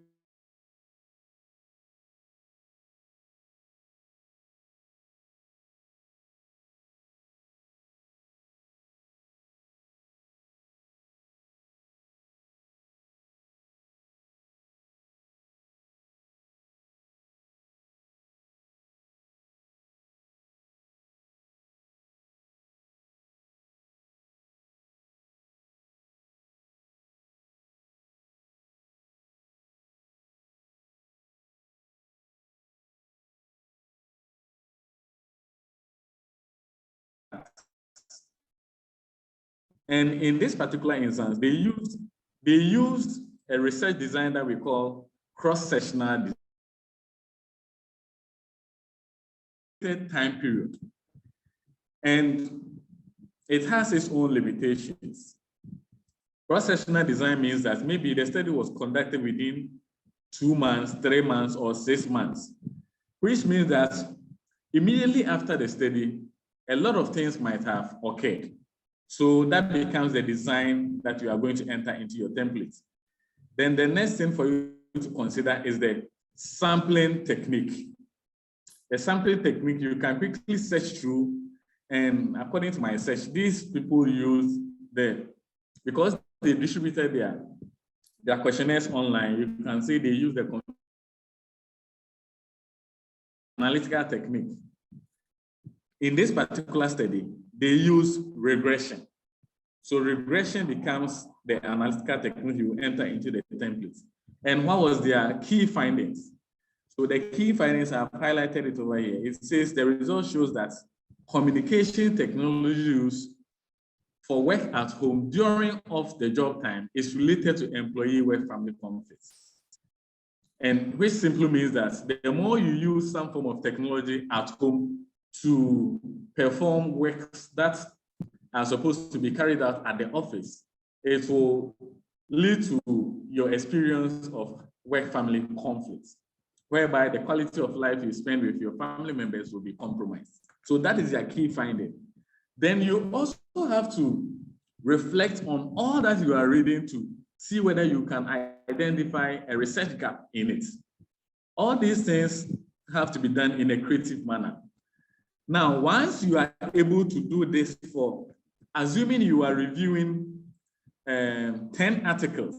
and in this particular instance, they used a research design that we call cross-sectional time period. And it has its own limitations. Cross-sectional design means that maybe the study was conducted within 2 months, 3 months, or 6 months, which means that immediately after the study, a lot of things might have occurred. So that becomes the design that you are going to enter into your template. Then the next thing for you to consider is the sampling technique. The sampling technique, you can quickly search through, and according to my search, these people use because they distributed their questionnaires online, you can see they use the analytical technique. In this particular study, they use regression. So regression becomes the analytical technique you enter into the template. And what was their key findings? So the key findings, I've highlighted it over here. It says the result shows that communication technology use for work at home during off the job time is related to employee work-family conflicts. And which simply means that the more you use some form of technology at home to perform works that are supposed to be carried out at the office, it will lead to your experience of work-family conflicts, whereby the quality of life you spend with your family members will be compromised. So that is your key finding. Then you also have to reflect on all that you are reading to see whether you can identify a research gap in it. All these things have to be done in a creative manner. Now, once you are able to do this for, assuming you are reviewing 10 articles,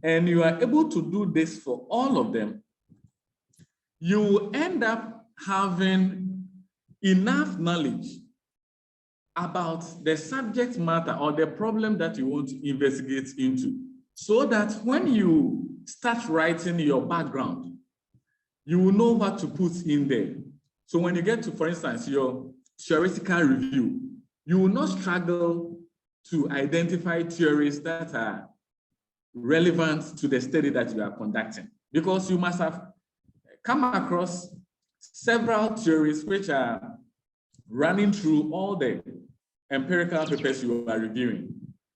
and you are able to do this for all of them, you will end up having enough knowledge about the subject matter or the problem that you want to investigate into, so that when you start writing your background, you will know what to put in there. So when you get to, for instance, your theoretical review, you will not struggle to identify theories that are relevant to the study that you are conducting, because you must have come across several theories which are running through all the empirical papers you are reviewing.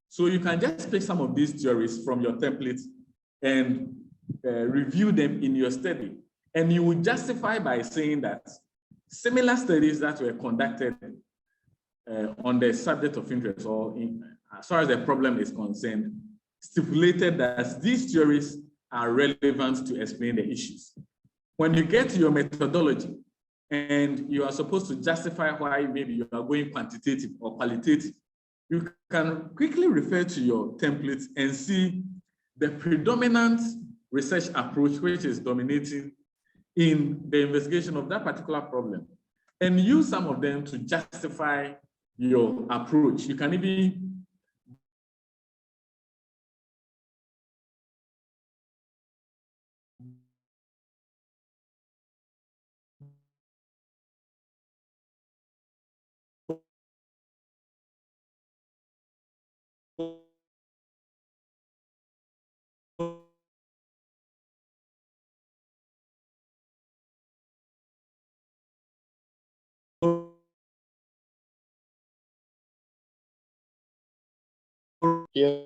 So you can just pick some of these theories from your template and review them in your study. And you will justify by saying that similar studies that were conducted on the subject of interest, or as far as the problem is concerned, stipulated that these theories are relevant to explain the issues. When you get to your methodology and you are supposed to justify why maybe you are going quantitative or qualitative, you can quickly refer to your template and see the predominant research approach which is dominating in the investigation of that particular problem, and use some of them to justify your approach. You can even Yeah.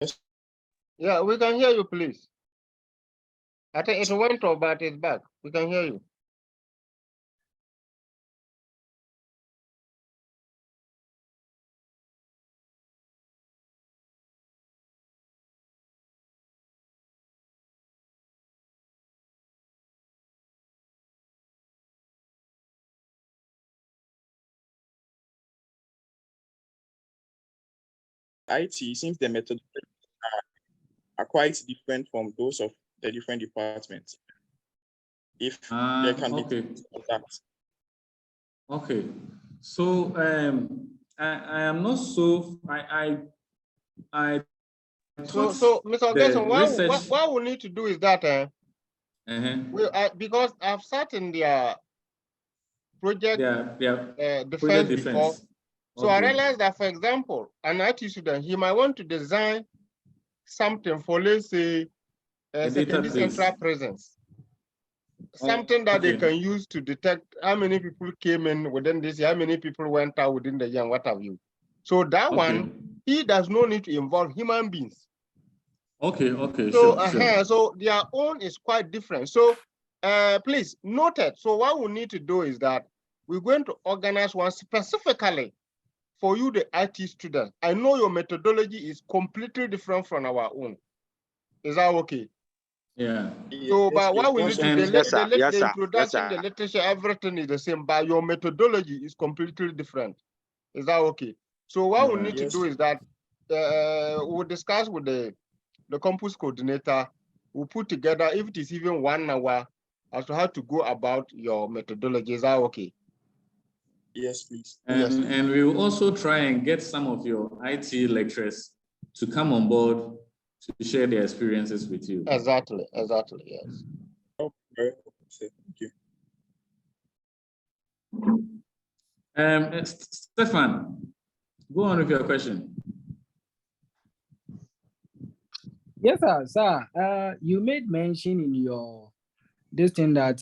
Yes. Yeah, we can hear you, please. I think it went off, but it's back. We can hear you. IT seems the methodologies are quite different from those of the different departments. If there can okay. be that. Okay, so I am not so So Mr. Gerson, what we need to do is that because I've sat in their project defense before. So I realized that, for example, an IT student, he might want to design something for, let's say, secondary central presence. Something that they can use to detect how many people came in within this year, how many people went out within the year, and what have you. So that one, he does not need to involve human beings. Okay, so, sure. So their own is quite different. So please note it. So what we need to do is that we're going to organize one specifically for you, the IT students. I know your methodology is completely different from our own. Is that okay? Yeah. So, but what we need to do, the introduction, the literature, everything is the same, but your methodology is completely different. Is that okay? So what we need to do is that we'll discuss with the campus coordinator. We'll put together, if it is even 1 hour, as to how to go about your methodology. Is that okay? Yes, please. And we will also try and get some of your IT lecturers to come on board to share their experiences with you. Exactly, yes. Okay, thank you. Stefan, go on with your question. Yes, sir. You made mention in your this thing that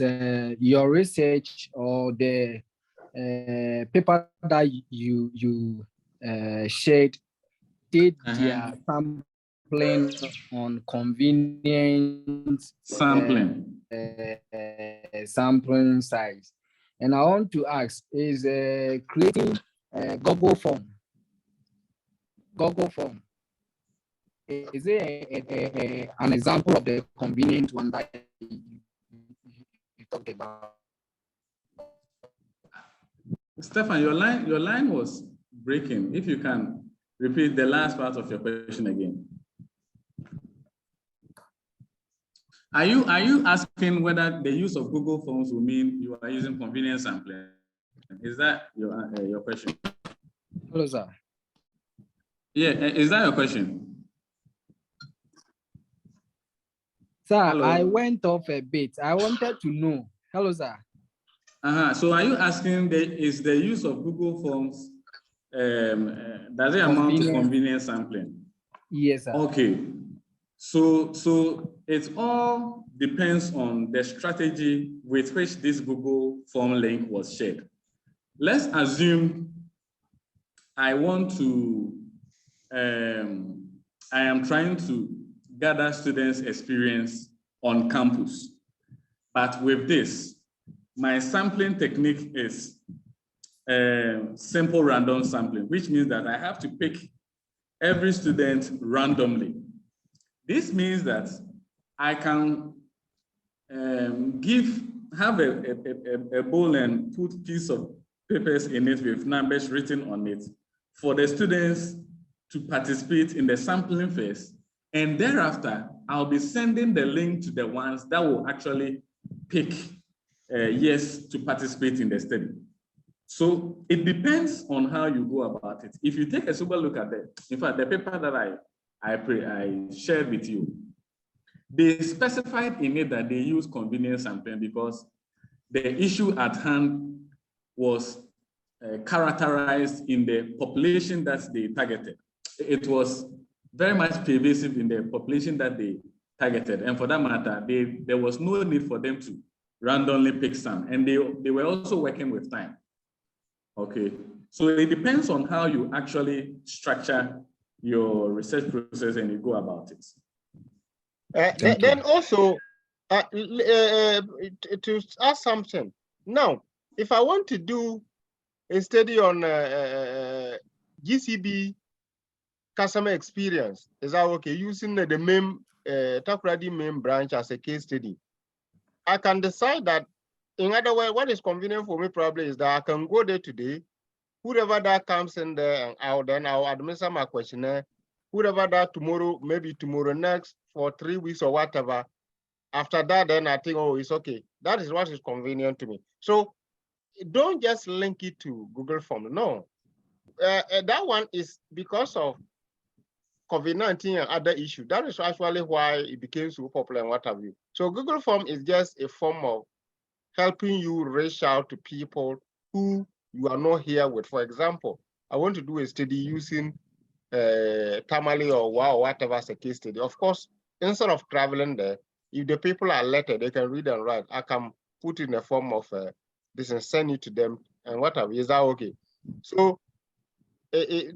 your research or the paper that you shared did their sampling on convenience sampling sampling size. And I want to ask, is creating Google form, is it an example of the convenient one that you talked about? Stefan, your line was breaking. If you can repeat the last part of your question again. Are you asking whether the use of Google Forms will mean you are using convenience sampling? Is that your question? Hello, sir. Yeah, is that your question? Sir, Hello. I went off a bit. I wanted to know. Hello, sir. So are you asking, is the use of Google Forms, does it amount to convenience sampling? Yes, sir. Okay. So it all depends on the strategy with which this Google form link was shared. Let's assume I want to, I am trying to gather students' experience on campus. But with this, my sampling technique is simple random sampling, which means that I have to pick every student randomly. This means that I can have a bowl and put piece of papers in it with numbers written on it for the students to participate in the sampling phase. And thereafter, I'll be sending the link to the ones that will actually pick yes to participate in the study. So it depends on how you go about it. If you take a super look at in fact, the paper that I shared with you, they specified in it that they use convenience sampling because the issue at hand was characterized in the population that they targeted. It was very much pervasive in the population that they targeted. And for that matter, there was no need for them to randomly pick some. And they were also working with time. Okay, so it depends on how you actually structure your research process and you go about it. Then also, to ask something. Now, if I want to do a study on GCB customer experience, is that okay? Using the main Takoradi main branch as a case study, I can decide that. In other words, what is convenient for me probably is that I can go there today. Whoever that comes in there, and then I'll administer my questionnaire. Whoever that tomorrow, maybe tomorrow next for 3 weeks or whatever. After that, then I think, oh, it's okay. That is what is convenient to me. So don't just link it to Google Form. No, that one is because of COVID-19 and other issues. That is actually why it became so popular and what have you. So Google Form is just a form of helping you reach out to people who you are not here with. For example, I want to do a study using Tamale or WOW or whatever as a case study. Of course, instead of traveling there, if the people are lettered, they can read and write. I can put in a form of this and send it to them and whatever. Is that okay? So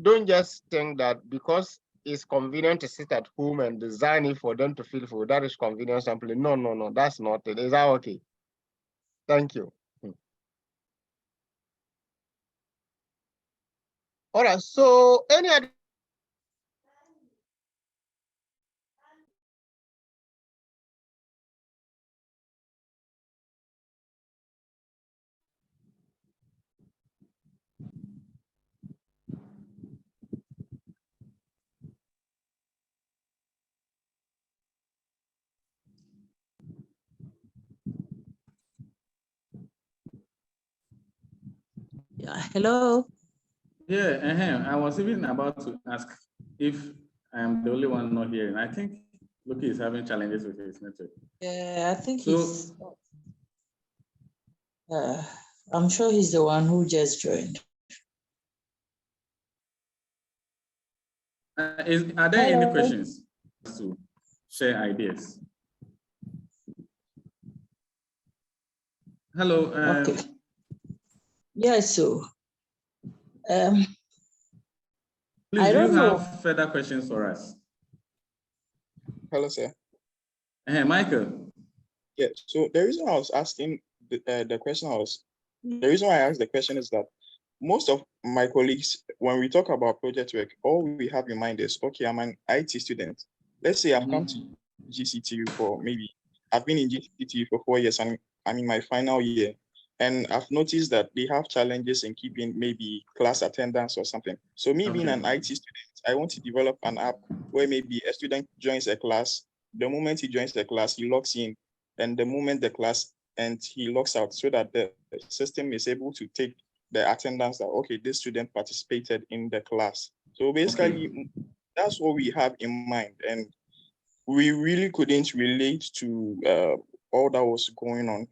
don't just think that because it's convenient to sit at home and design it for them to feel for that is convenient sampling. No, no, no, that's not it. Is that okay? Thank you. All right, so any other? Yeah, hello. Yeah, I was even about to ask if I am the only one not hearing. I think Loki is having challenges with his network. Yeah, I think So, I'm sure he's the one who just joined. Are there any questions to share ideas? Hello. Okay. Yeah, so please, I do you don't know. have further questions for us? Hello, sir. Michael. Yeah, so the reason I was asking the question the reason why I asked the question is that most of my colleagues, when we talk about project work, all we have in mind is, okay, I'm an IT student. Let's say I've come to GCTU I've been in GCTU for 4 years and I'm in my final year. And I've noticed that they have challenges in keeping maybe class attendance or something. So me being an IT student, I want to develop an app where maybe a student joins a class. The moment he joins the class, he logs in. And the moment the class ends, he logs out so that the system is able to take the attendance that, okay, this student participated in the class. So basically, that's what we have in mind. And we really couldn't relate to all that was going on.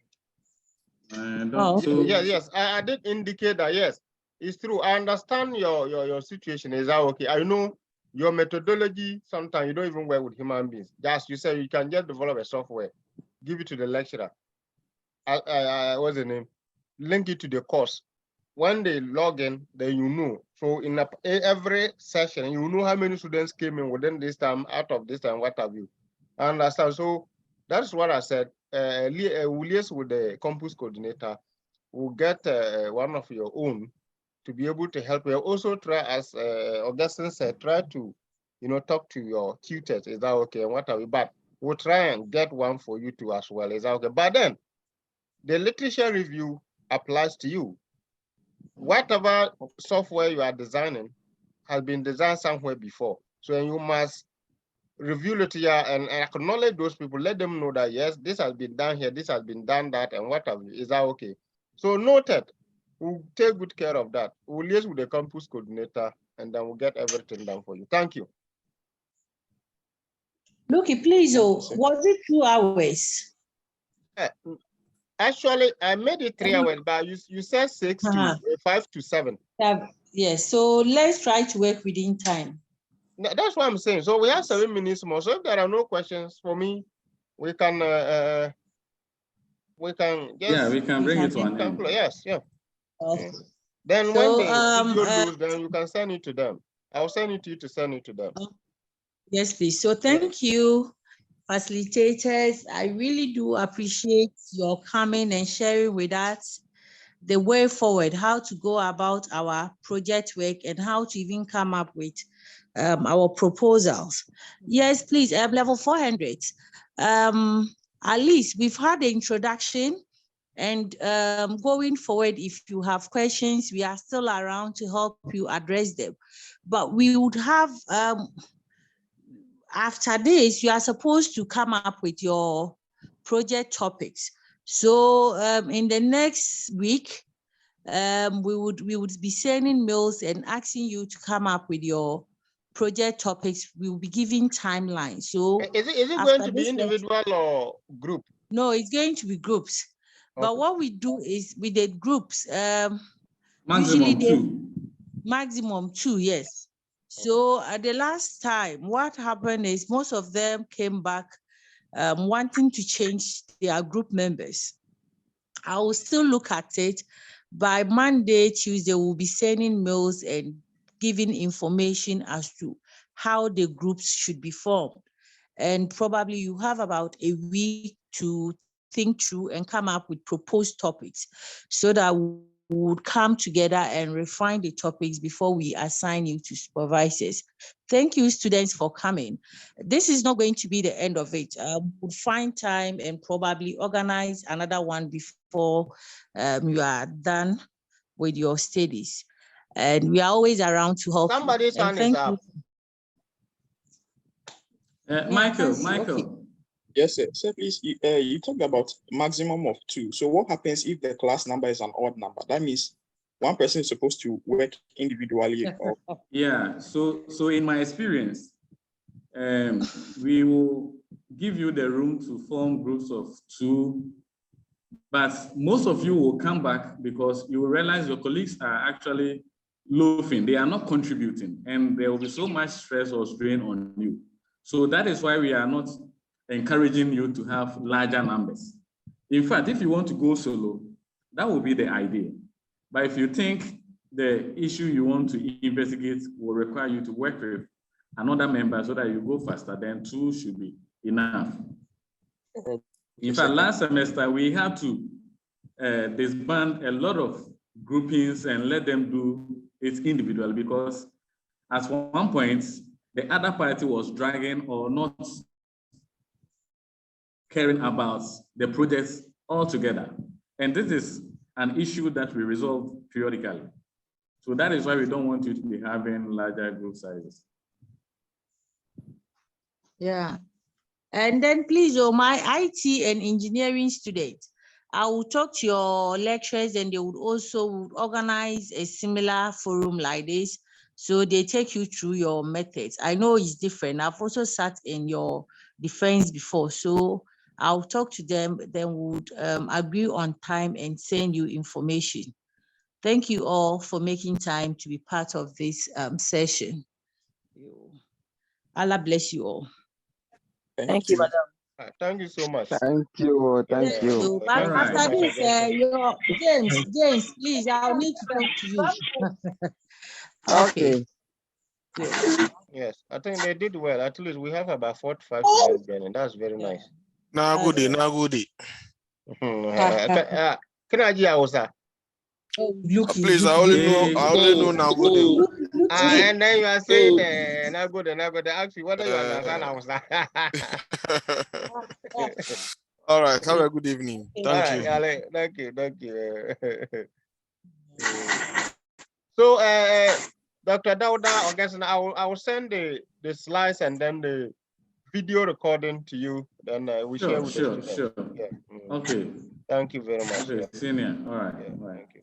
Yes, I did indicate that, yes, it's true. I understand your situation. Is that okay? I know your methodology, sometimes you don't even work with human beings. Just you say you can just develop a software, give it to the lecturer. What's the name? Link it to the course. When they log in, then you know. So in every session, you know how many students came in within this time, out of this time, what have you. I understand. So that's what I said. We'll liaise with the campus coordinator. We'll get one of your own to be able to help you. Also try, as Augustine said, try to, talk to your tutors. Is that okay? And what have you? But we'll try and get one for you too as well. Is that okay? But then the literature review applies to you. Whatever software you are designing has been designed somewhere before. So you must review literature and acknowledge those people. Let them know that, yes, this has been done here, this has been done that, and what have you. Is that okay? So noted. We'll take good care of that. We'll liaise with the campus coordinator, and then we'll get everything done for you. Thank you. Lucky, please, was it 2 hours? Actually, I made it 3 hours, but you said 6 to 5 to 7. Yes, so let's try to work within time. That's what I'm saying. So we have 7 minutes more. So if there are no questions for me, we can just, we can bring it to an end. Yes, yeah. Okay. Then when the video goes, then you can send it to them. I'll send it to you to send it to them. Yes, please. So thank you, facilitators. I really do appreciate your coming and sharing with us the way forward, how to go about our project work and how to even come up with our proposals. Yes, please, level 400. At least we've had the introduction, and going forward, if you have questions, we are still around to help you address them. But we would have, after this, you are supposed to come up with your project topics. So in the next week, we would be sending mails and asking you to come up with your project topics. We will be giving timelines. So is it going to be individual or group? No, it's going to be groups. Okay. But what we do is with the groups, maximum two, yes. So at the last time, what happened is most of them came back wanting to change their group members. I will still look at it. By Monday, Tuesday, we'll be sending mails and giving information as to how the groups should be formed. And probably you have about a week to think through and come up with proposed topics so that we would come together and refine the topics before we assign you to supervisors. Thank you, students, for coming. This is not going to be the end of it. We'll find time and probably organize another one before you are done with your studies. And we are always around to help. Somebody's hand is up. Michael. Okay. Yes, sir. Sir, please, you talked about maximum of 2. So what happens if the class number is an odd number? That means one person is supposed to work individually. Or... Yeah, so in my experience, we will give you the room to form groups of 2, but most of you will come back because you will realize your colleagues are actually loafing. They are not contributing, and there will be so much stress or strain on you. So that is why we are not encouraging you to have larger numbers. In fact, if you want to go solo, that will be the idea. But if you think the issue you want to investigate will require you to work with another member so that you go faster, then 2 should be enough. In fact, last semester, we had to disband a lot of groupings and let them do it individually because at one point, the other party was dragging or not caring about the projects altogether. And this is an issue that we resolve periodically. So that is why we don't want you to be having larger group sizes. Yeah. And then please, my IT and engineering students, I will talk to your lecturers and they would also organize a similar forum like this So they take you through your methods. I know it's different. I've also sat in your defense before, so I'll talk to them, then would agree on time and send you information. Thank you all for making time to be part of this session. Allah bless you all. Thank you, madam. Thank you so much. Thank you. Thank you. But All right. after this, James, please, I'll need to talk to you. Okay. Good. Yes, I think they did well. At least we have about 45 students there, and that's very nice. Now good day, now good day. Can I hear also? Please, I only know now good day. And then you are saying now good, actually whether you understand also. All right, have a good evening. Thank you. Ale, thank you. So Dr. Dauda Augustine, I will send the slides and then the video recording to you. Then we share with the students. Sure. Yeah. Okay. Thank you very much. Okay, senior. All right. Yeah, All right. thank you.